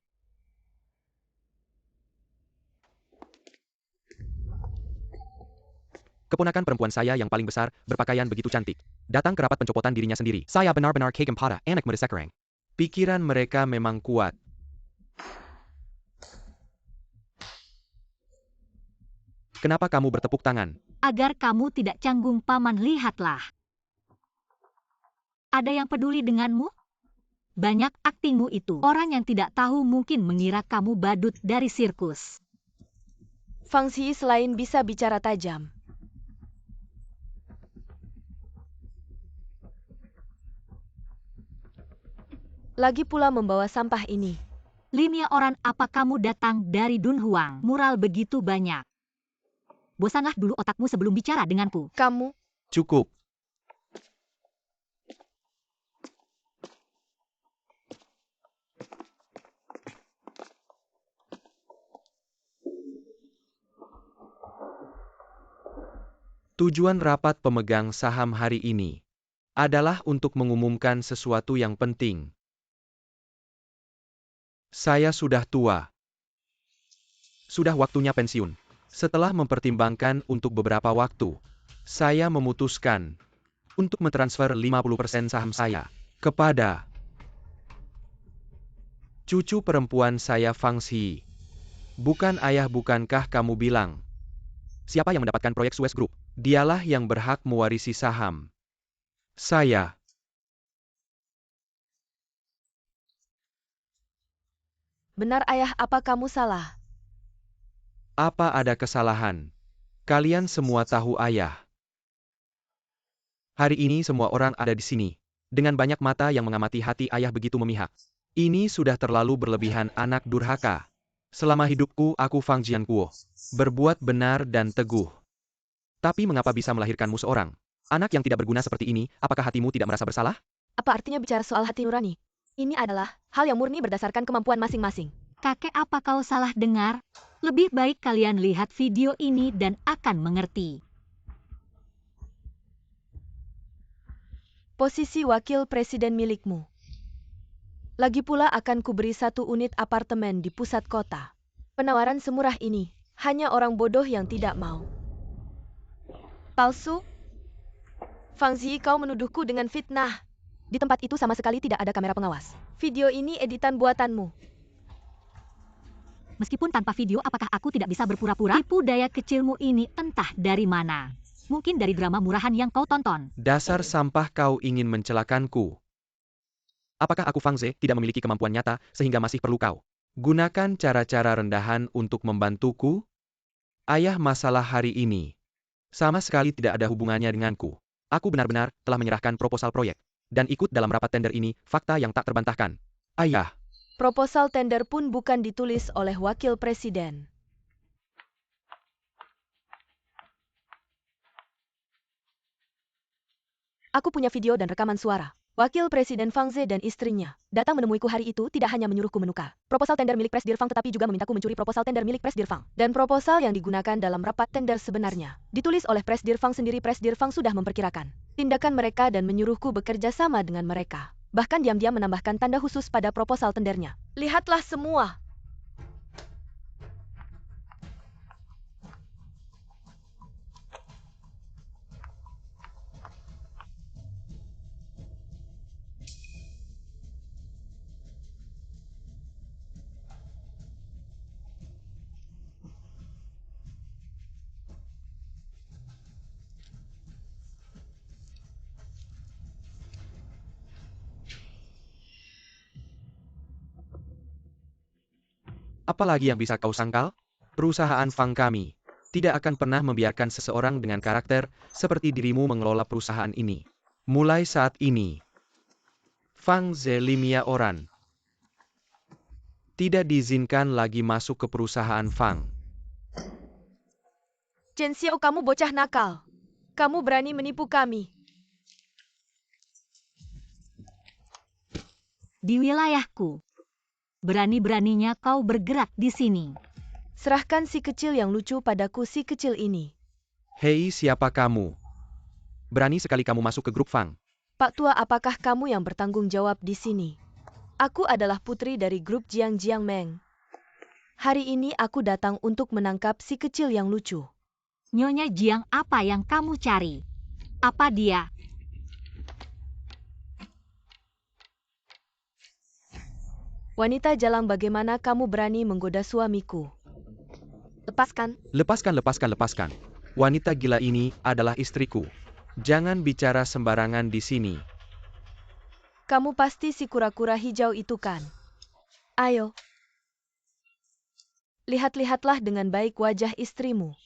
Keponakan perempuan saya yang paling besar, berpakaian begitu cantik. Datang ke rapat pencopotan dirinya sendiri. Saya benar-benar kagum pada anak muda sekarang. Pikiran mereka memang kuat. Kenapa kamu bertepuk tangan? Agar kamu tidak canggung, Paman, lihatlah. Ada yang peduli denganmu? Banyak aktingmu itu. Orang yang tidak tahu mungkin mengira kamu badut dari sirkus. Fang Zi selain bisa bicara tajam, lagi pula membawa sampah ini. Linia orang, apa kamu datang dari Dunhuang? Mural begitu banyak. Bosanlah dulu otakmu sebelum bicara denganku. Kamu, Cukup. Tujuan rapat pemegang saham hari ini adalah untuk mengumumkan sesuatu yang penting. Saya sudah tua. Sudah waktunya pensiun. Setelah mempertimbangkan untuk beberapa waktu, saya memutuskan untuk mentransfer 50% saham saya kepada cucu perempuan saya, Fang Zi. Bukan ayah, bukankah kamu bilang? Siapa yang mendapatkan proyek Suez Group? Dialah yang berhak mewarisi saham saya. benar ayah, apa kamu salah? Apa ada kesalahan? Kalian semua tahu ayah. Hari ini semua orang ada di sini. Dengan banyak mata yang mengamati, hati ayah begitu memihak. Ini sudah terlalu berlebihan, anak durhaka. Selama hidupku, aku Fang Jianguo berbuat benar dan teguh. Tapi mengapa bisa melahirkanmu seorang anak yang tidak berguna seperti ini? Apakah hatimu tidak merasa bersalah? Apa artinya bicara soal hati nurani? Ini adalah hal yang murni berdasarkan kemampuan masing-masing. Kakek, apa kau salah dengar? Lebih baik kalian lihat video ini dan akan mengerti. Posisi wakil presiden milikmu. Lagi pula akan kuberi 1 unit apartemen di pusat kota. Penawaran semurah ini, hanya orang bodoh yang tidak mau. Palsu? Fang Zi, kau menuduhku dengan fitnah. Di tempat itu sama sekali tidak ada kamera pengawas. Video ini editan buatanmu. Meskipun tanpa video, apakah aku tidak bisa berpura-pura? Tipu daya kecilmu ini entah dari mana. Mungkin dari drama murahan yang kau tonton. Dasar sampah, kau ingin mencelakanku. Apakah aku Fang Ze tidak memiliki kemampuan nyata sehingga masih perlu kau gunakan cara-cara rendahan untuk membantuku? Ayah, masalah hari ini sama sekali tidak ada hubungannya denganku. Aku benar-benar telah menyerahkan proposal proyek dan ikut dalam rapat tender ini, fakta yang tak terbantahkan. Ayah. Proposal tender pun bukan ditulis oleh wakil presiden. Aku punya video dan rekaman suara. Wakil Presiden Fang Ze dan istrinya datang menemuiku hari itu tidak hanya menyuruhku menukar proposal tender milik Presdir Fang tetapi juga memintaku mencuri proposal tender milik Presdir Fang. Dan proposal yang digunakan dalam rapat tender sebenarnya ditulis oleh Presdir Fang sendiri. Presdir Fang sudah memperkirakan tindakan mereka dan menyuruhku bekerja sama dengan mereka. Bahkan diam-diam menambahkan tanda khusus pada proposal tendernya. Lihatlah semua. Apalagi yang bisa kau sangkal? Perusahaan Fang kami tidak akan pernah membiarkan seseorang dengan karakter seperti dirimu mengelola perusahaan ini. Mulai saat ini, Fang Ze Limia Oran tidak diizinkan lagi masuk ke perusahaan Fang. Chen Xiao, kamu bocah nakal. Kamu berani menipu kami. Di wilayahku. Berani-beraninya kau bergerak di sini. Serahkan si kecil yang lucu padaku, si kecil ini. Hei, siapa kamu? Berani sekali kamu masuk ke grup Fang. Pak Tua, apakah kamu yang bertanggung jawab di sini? Aku adalah putri dari grup Jiang Meng. Hari ini aku datang untuk menangkap si kecil yang lucu. Nyonya Jiang, apa yang kamu cari? Apa dia? Wanita jalang, bagaimana kamu berani menggoda suamiku? Lepaskan. Lepaskan. Wanita gila ini adalah istriku. Jangan bicara sembarangan di sini. Kamu pasti si kura-kura hijau itu kan? Ayo. Lihat-lihatlah dengan baik wajah istrimu.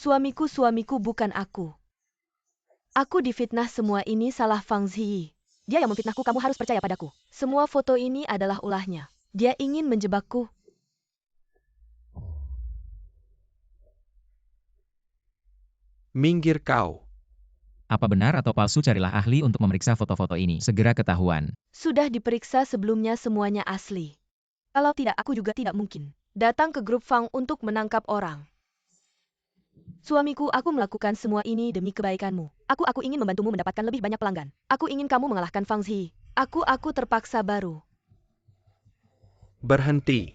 Suamiku bukan aku. Aku difitnah, semua ini salah Fang Ziyi. Dia yang memfitnahku, kamu harus percaya padaku. Semua foto ini adalah ulahnya. Dia ingin menjebakku. Minggir kau. Apa benar atau palsu? Carilah ahli untuk memeriksa foto-foto ini. Segera ketahuan. Sudah diperiksa sebelumnya, semuanya asli. Kalau tidak, aku juga tidak mungkin datang ke grup Fang untuk menangkap orang. Suamiku, aku melakukan semua ini demi kebaikanmu. Aku ingin membantumu mendapatkan lebih banyak pelanggan. Aku ingin kamu mengalahkan Fang Ziyi. Aku terpaksa baru. Berhenti.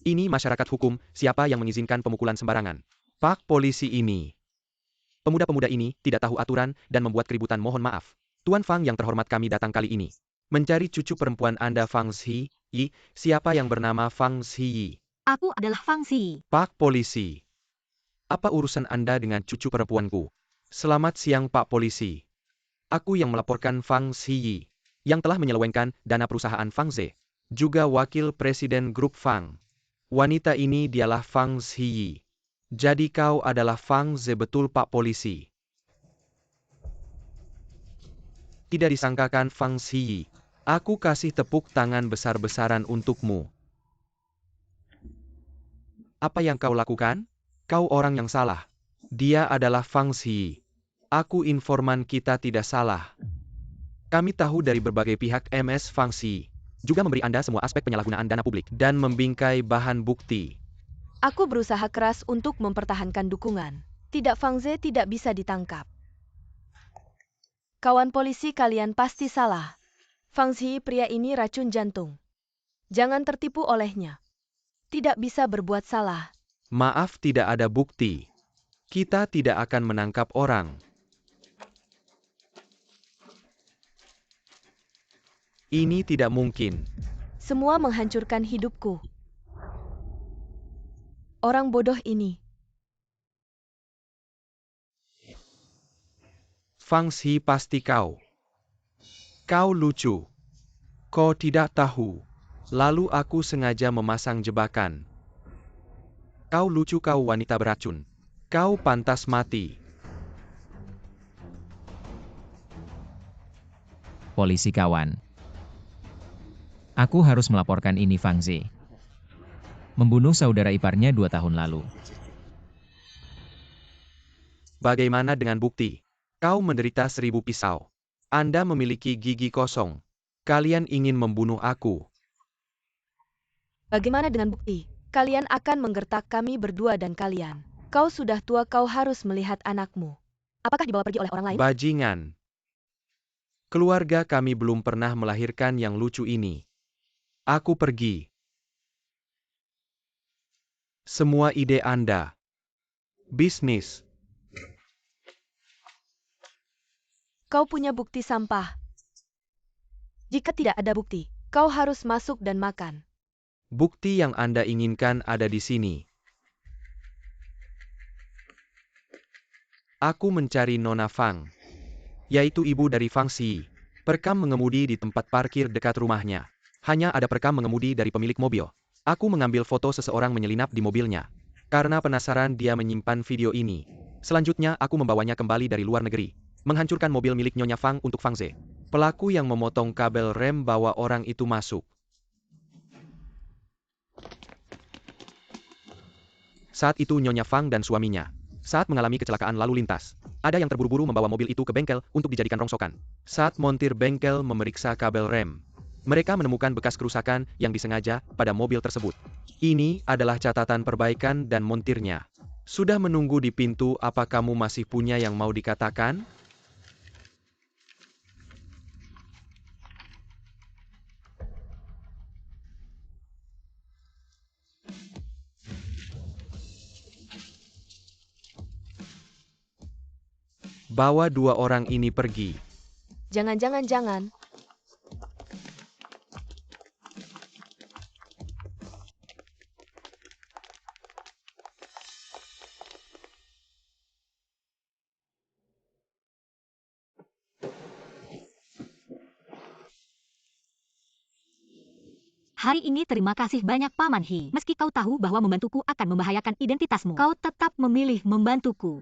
Ini masyarakat hukum, siapa yang mengizinkan pemukulan sembarangan? Pak polisi ini. Pemuda-pemuda ini tidak tahu aturan dan membuat keributan, mohon maaf. Tuan Fang yang terhormat, kami datang kali ini mencari cucu perempuan Anda, Fang Ziyi. Siapa yang bernama Fang Ziyi? Aku adalah Fang Ziyi. Pak polisi. Apa urusan Anda dengan cucu perempuanku? Selamat siang, Pak polisi. Aku yang melaporkan Fang Ziyi yang telah menyelewengkan dana perusahaan Fang Ze, juga wakil presiden grup Fang. Wanita ini dialah Fang Ziyi. Jadi kau adalah Fang Ze, betul, Pak polisi? Tidak disangkakan, Fang Ziyi. Aku kasih tepuk tangan besar-besaran untukmu. Apa yang kau lakukan? Kau orang yang salah. Dia adalah Fang Ziyi. Aku informan, kita tidak salah. Kami tahu dari berbagai pihak MS Fang Ziyi juga memberi Anda semua aspek penyalahgunaan dana publik dan membingkai bahan bukti. Aku berusaha keras untuk mempertahankan dukungan. Tidak, Fang Ze tidak bisa ditangkap. Kawan polisi, kalian pasti salah. Fang Zhi, pria ini racun jantung. Jangan tertipu olehnya. Tidak bisa berbuat salah. Maaf, tidak ada bukti. Kita tidak akan menangkap orang. Ini tidak mungkin. Semua menghancurkan hidupku. Orang bodoh ini. Fang Zhi, pasti kau. Kau lucu. Kau tidak tahu. Lalu aku sengaja memasang jebakan. Kau lucu, kau wanita beracun. Kau pantas mati. Polisi kawan. Aku harus melaporkan ini Fang Zhi. Membunuh saudara iparnya 2 tahun lalu. Bagaimana dengan bukti? Kau menderita 1000 pisau. Anda memiliki gigi kosong. Kalian ingin membunuh aku. Bagaimana dengan bukti? Kalian akan menggertak kami berdua dan kalian. Kau sudah tua, kau harus melihat anakmu. Apakah dibawa pergi oleh orang lain? Bajingan. Keluarga kami belum pernah melahirkan yang lucu ini. Aku pergi. Semua ide Anda. Bisnis. Kau punya bukti sampah. Jika tidak ada bukti, kau harus masuk dan makan. Bukti yang Anda inginkan ada di sini. Aku mencari Nona Fang, yaitu ibu dari Fang Zhi. Perekam mengemudi di tempat parkir dekat rumahnya. Hanya ada perekam mengemudi dari pemilik mobil. Aku mengambil foto seseorang menyelinap di mobilnya. Karena penasaran, dia menyimpan video ini. Selanjutnya, aku membawanya kembali dari luar negeri. Menghancurkan mobil milik Nyonya Fang untuk Fang Zhi. Pelaku yang memotong kabel rem bawa orang itu masuk. Saat itu Nyonya Fang dan suaminya saat mengalami kecelakaan lalu lintas. Ada yang terburu-buru membawa mobil itu ke bengkel untuk dijadikan rongsokan. Saat montir bengkel memeriksa kabel rem, mereka menemukan bekas kerusakan yang disengaja pada mobil tersebut. Ini adalah catatan perbaikan dan montirnya. Sudah menunggu di pintu, apa kamu masih punya yang mau dikatakan? Bawa 2 orang ini pergi. Jangan. Hari ini terima kasih banyak Paman He. Meski kau tahu bahwa membantuku akan membahayakan identitasmu, kau tetap memilih membantuku.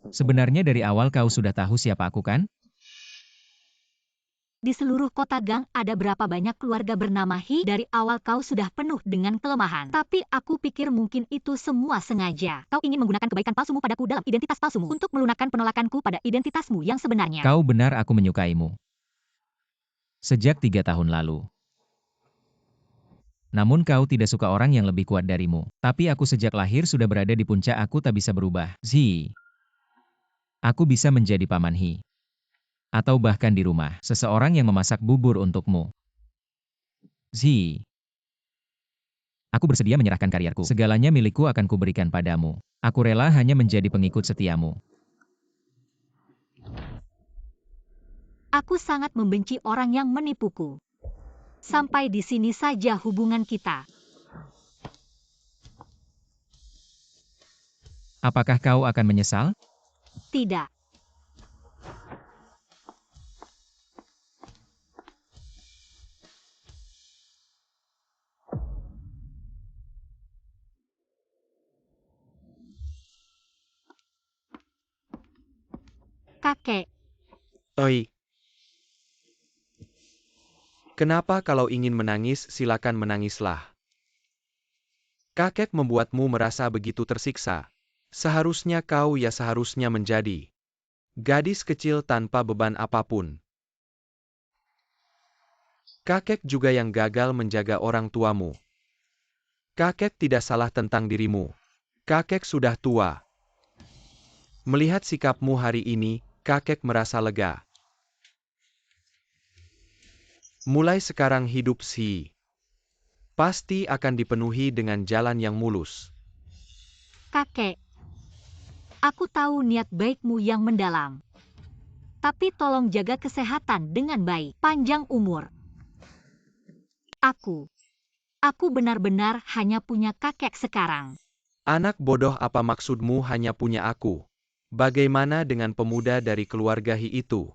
Sebenarnya dari awal kau sudah tahu siapa aku kan? Di seluruh kota Gang ada berapa banyak keluarga bernama He? Dari awal kau sudah penuh dengan kelemahan. Tapi aku pikir mungkin itu semua sengaja. Kau ingin menggunakan kebaikan palsumu padaku dalam identitas palsumu untuk melunakkan penolakanku pada identitasmu yang sebenarnya. Kau benar, aku menyukaimu. Sejak 3 tahun lalu. Namun kau tidak suka orang yang lebih kuat darimu. Tapi aku sejak lahir sudah berada di puncak, aku tak bisa berubah. Zhi. Aku bisa menjadi Paman He. Atau bahkan di rumah, seseorang yang memasak bubur untukmu. Zhi. Aku bersedia menyerahkan karierku. Segalanya milikku akan kuberikan padamu. Aku rela hanya menjadi pengikut setiamu. Aku sangat membenci orang yang menipuku. Sampai di sini saja hubungan kita. Apakah kau akan menyesal? Tidak. Kakek. Oi. Kenapa kalau ingin menangis, silakan menangislah. Kakek membuatmu merasa begitu tersiksa. Seharusnya kau seharusnya menjadi gadis kecil tanpa beban apapun. Kakek juga yang gagal menjaga orang tuamu. Kakek tidak salah tentang dirimu. Kakek sudah tua. Melihat sikapmu hari ini, kakek merasa lega. Mulai sekarang hidup Zhi pasti akan dipenuhi dengan jalan yang mulus. Kakek, aku tahu niat baikmu yang mendalam. Tapi tolong jaga kesehatan dengan baik. Panjang umur. Aku benar-benar hanya punya kakek sekarang. Anak bodoh, apa maksudmu hanya punya aku? Bagaimana dengan pemuda dari keluarga He itu?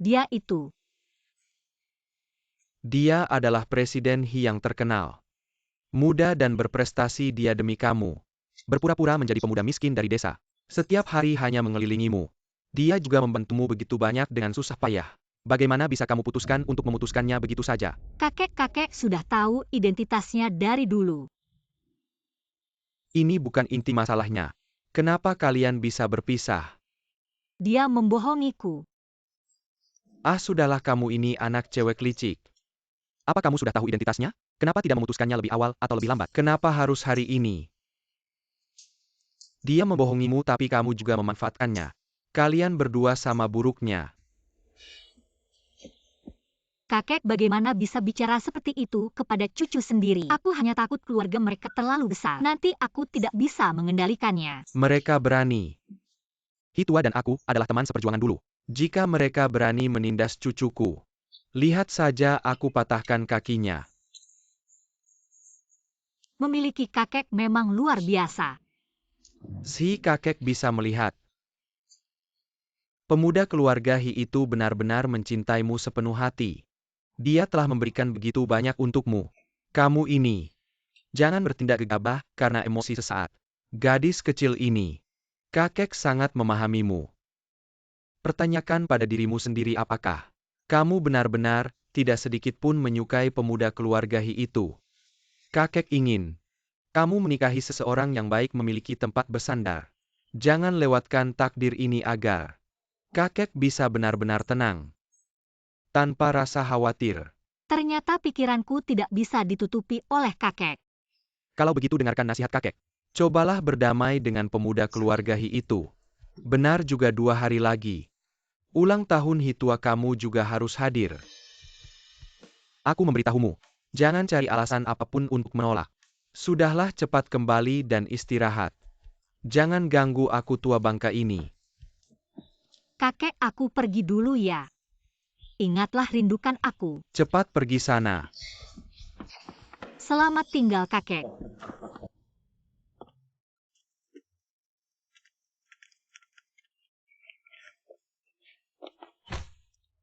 Dia itu. Dia adalah Presiden He yang terkenal. Muda dan berprestasi dia demi kamu. Berpura-pura menjadi pemuda miskin dari desa. Setiap hari hanya mengelilingimu. Dia juga membantumu begitu banyak dengan susah payah. Bagaimana bisa kamu putuskan untuk memutuskannya begitu saja? Kakek-kakek sudah tahu identitasnya dari dulu. Ini bukan inti masalahnya. Kenapa kalian bisa berpisah? Dia membohongiku. Ah, sudahlah, kamu ini anak cewek licik. Apa kamu sudah tahu identitasnya? Kenapa tidak memutuskannya lebih awal atau lebih lambat? Kenapa harus hari ini? Dia membohongimu tapi kamu juga memanfaatkannya. Kalian berdua sama buruknya. Kakek bagaimana bisa bicara seperti itu kepada cucu sendiri? Aku hanya takut keluarga mereka terlalu besar. Nanti aku tidak bisa mengendalikannya. Mereka berani. He tua dan aku adalah teman seperjuangan dulu. Jika mereka berani menindas cucuku, lihat saja aku patahkan kakinya. Memiliki kakek memang luar biasa. Si kakek bisa melihat. Pemuda keluarga He itu benar-benar mencintaimu sepenuh hati. Dia telah memberikan begitu banyak untukmu. Kamu ini. Jangan bertindak gegabah karena emosi sesaat. Gadis kecil ini. Kakek sangat memahamimu. Pertanyakan pada dirimu sendiri, apakah kamu benar-benar tidak sedikit pun menyukai pemuda keluarga He itu? Kakek ingin kamu menikahi seseorang yang baik, memiliki tempat bersandar. Jangan lewatkan takdir ini agar kakek bisa benar-benar tenang. Tanpa rasa khawatir. Ternyata pikiranku tidak bisa ditutupi oleh kakek. Kalau begitu dengarkan nasihat kakek. Cobalah berdamai dengan pemuda keluarga He itu. Benar juga 2 hari lagi. Ulang tahun He tua kamu juga harus hadir. Aku memberitahumu. Jangan cari alasan apapun untuk menolak. Sudahlah, cepat kembali dan istirahat. Jangan ganggu aku tua bangka ini. Kakek, aku pergi dulu ya. Ingatlah, rindukan aku. Cepat pergi sana. Selamat tinggal, kakek.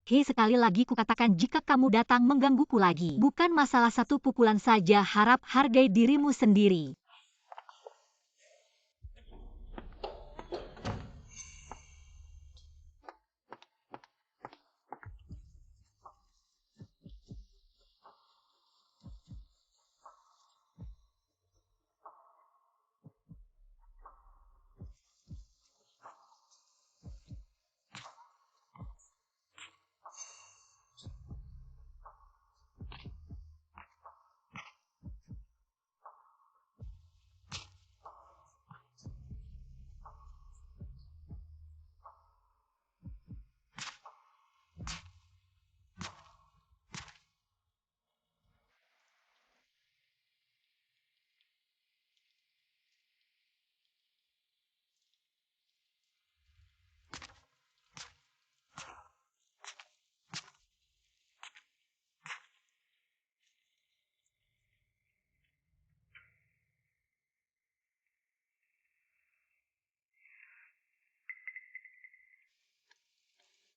Hei, sekali lagi kukatakan, jika kamu datang menggangguku lagi, bukan masalah satu pukulan saja, harap hargai dirimu sendiri.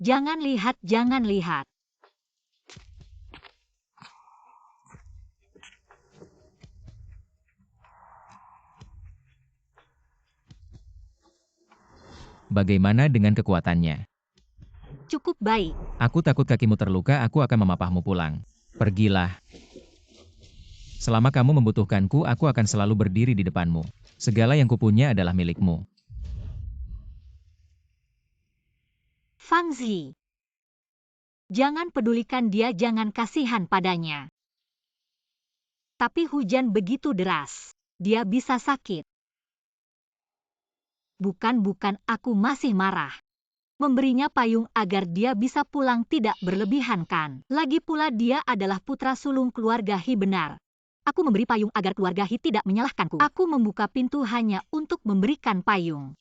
Jangan lihat, jangan lihat. Bagaimana dengan kekuatannya? Cukup baik. Aku takut kakimu terluka, aku akan memapahmu pulang. Pergilah. Selama kamu membutuhkanku, aku akan selalu berdiri di depanmu. Segala yang kupunya adalah milikmu. Fang Zhi. Jangan pedulikan dia, jangan kasihan padanya. Tapi hujan begitu deras. Dia bisa sakit. Bukan, aku masih marah. memberinya payung agar dia bisa pulang tidak berlebihan kan. Lagi pula dia adalah putra sulung keluarga He benar. Aku memberi payung agar keluarga He tidak menyalahkanku. Aku membuka pintu hanya untuk memberikan payung.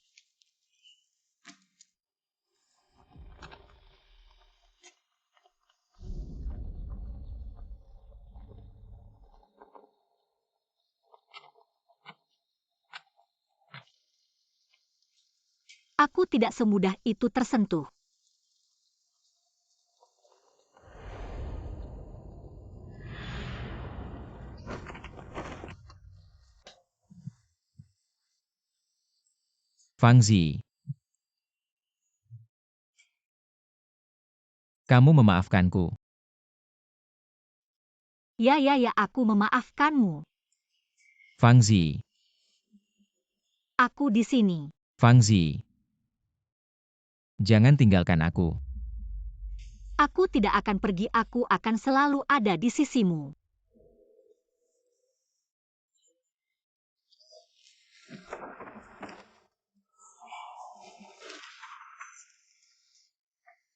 Aku tidak semudah itu tersentuh. Fang Zi. Kamu memaafkanku. Ya, aku memaafkanmu. Fang Zi. Aku di sini. Fang Zi. Jangan tinggalkan aku. Aku tidak akan pergi, aku akan selalu ada di sisimu.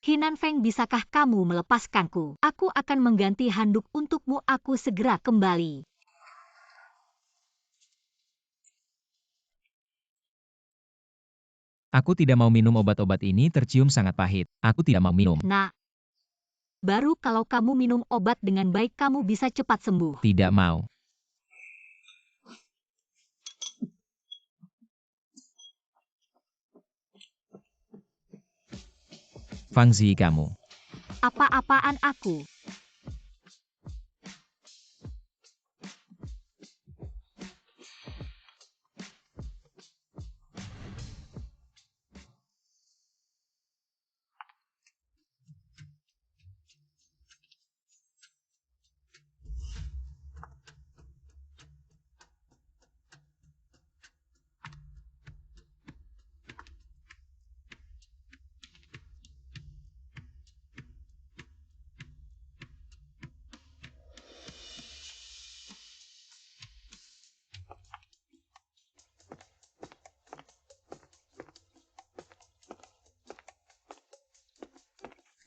Hinan Feng, bisakah kamu melepaskanku? Aku akan mengganti handuk untukmu, aku segera kembali. Aku tidak mau minum obat-obat ini, tercium sangat pahit. Aku tidak mau minum. Nah, baru kalau kamu minum obat dengan baik kamu bisa cepat sembuh. Tidak mau. Fang Zi, kamu. Apa-apaan aku?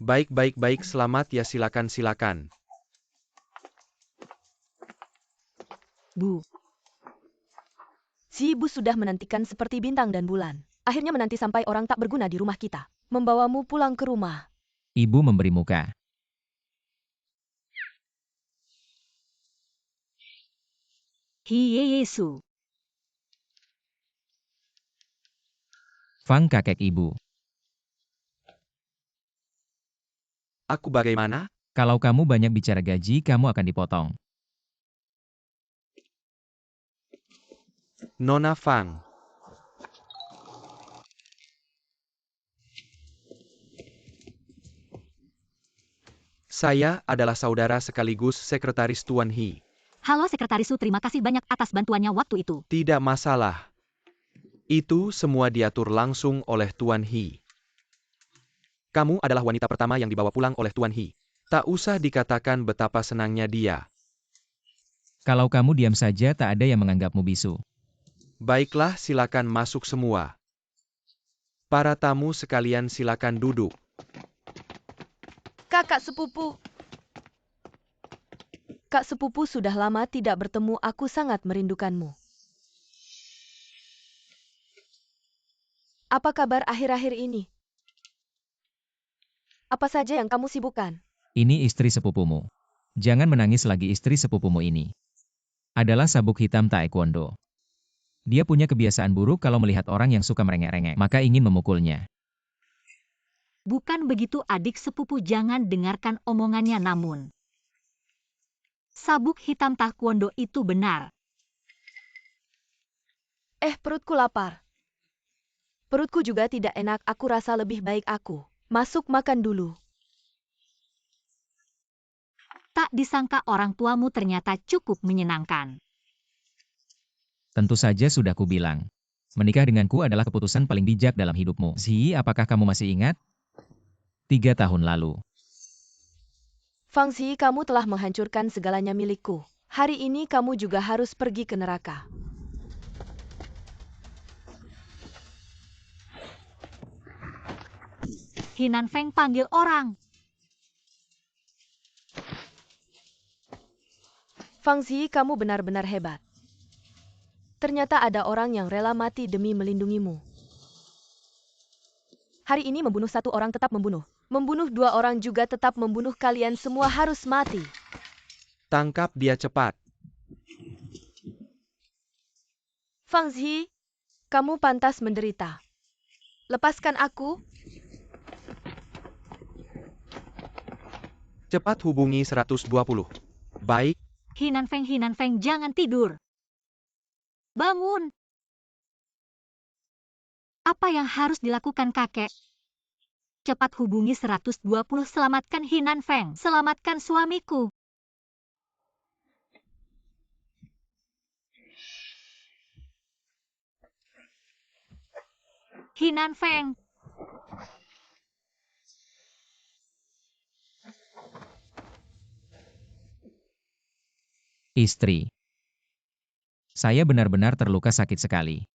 Baik, selamat ya, silakan. Bu. Si ibu sudah menantikan seperti bintang dan bulan. Akhirnya menanti sampai orang tak berguna di rumah kita. Membawamu pulang ke rumah. Ibu memberi muka. Hi Yesu. Fang, kakek ibu. Aku bagaimana? Kalau kamu banyak bicara gaji, kamu akan dipotong. Nona Fang. Saya adalah saudara sekaligus sekretaris Tuan He. Halo Sekretaris Su, terima kasih banyak atas bantuannya waktu itu. Tidak masalah. Itu semua diatur langsung oleh Tuan He. Kamu adalah wanita pertama yang dibawa pulang oleh Tuan He. Tak usah dikatakan betapa senangnya dia. Kalau kamu diam saja, tak ada yang menganggapmu bisu. Baiklah, silakan masuk semua. Para tamu sekalian, silakan duduk. Kakak sepupu. Kak sepupu, sudah lama tidak bertemu, aku sangat merindukanmu. Apa kabar akhir-akhir ini? Apa saja yang kamu sibukkan? Ini istri sepupumu. Jangan menangis lagi, istri sepupumu ini adalah sabuk hitam taekwondo. Dia punya kebiasaan buruk kalau melihat orang yang suka merengek-rengek, maka ingin memukulnya. Bukan begitu adik sepupu, jangan dengarkan omongannya namun. Sabuk hitam taekwondo itu benar. Perutku lapar. Perutku juga tidak enak, aku rasa lebih baik aku masuk makan dulu. Tak disangka orang tuamu ternyata cukup menyenangkan. Tentu saja sudah kubilang. Menikah denganku adalah keputusan paling bijak dalam hidupmu. Zi, apakah kamu masih ingat? 3 tahun lalu. Fang Zi, kamu telah menghancurkan segalanya milikku. Hari ini kamu juga harus pergi ke neraka. Hinan Feng panggil orang. Fang Zi, kamu benar-benar hebat. Ternyata ada orang yang rela mati demi melindungimu. Hari ini membunuh satu orang tetap membunuh. Membunuh dua orang juga tetap membunuh, kalian semua harus mati. Tangkap dia cepat. Fang Zi, kamu pantas menderita. Lepaskan aku. Cepat hubungi 120. Baik, Hinan Feng, jangan tidur. Bangun. Apa yang harus dilakukan kakek? Cepat hubungi 120, selamatkan Hinan Feng, selamatkan suamiku. Hinan Feng. Istri. Saya benar-benar terluka sakit sekali.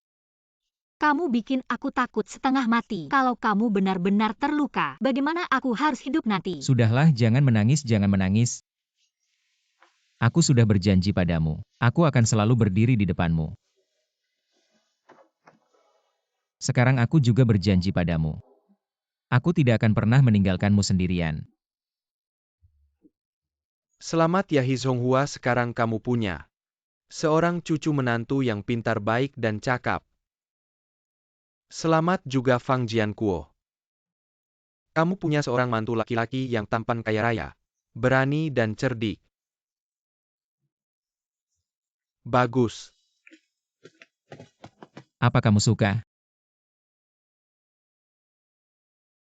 Kamu bikin aku takut setengah mati. Kalau kamu benar-benar terluka, bagaimana aku harus hidup nanti? Sudahlah, jangan menangis, jangan menangis. Aku sudah berjanji padamu. Aku akan selalu berdiri di depanmu. Sekarang aku juga berjanji padamu. Aku tidak akan pernah meninggalkanmu sendirian. selamat ya Hizhonghua, sekarang kamu punya seorang cucu menantu yang pintar, baik dan cakap. Selamat juga Fang Jiankuo. Kamu punya seorang mantu laki-laki yang tampan, kaya raya, berani dan cerdik. Bagus. Apa kamu suka?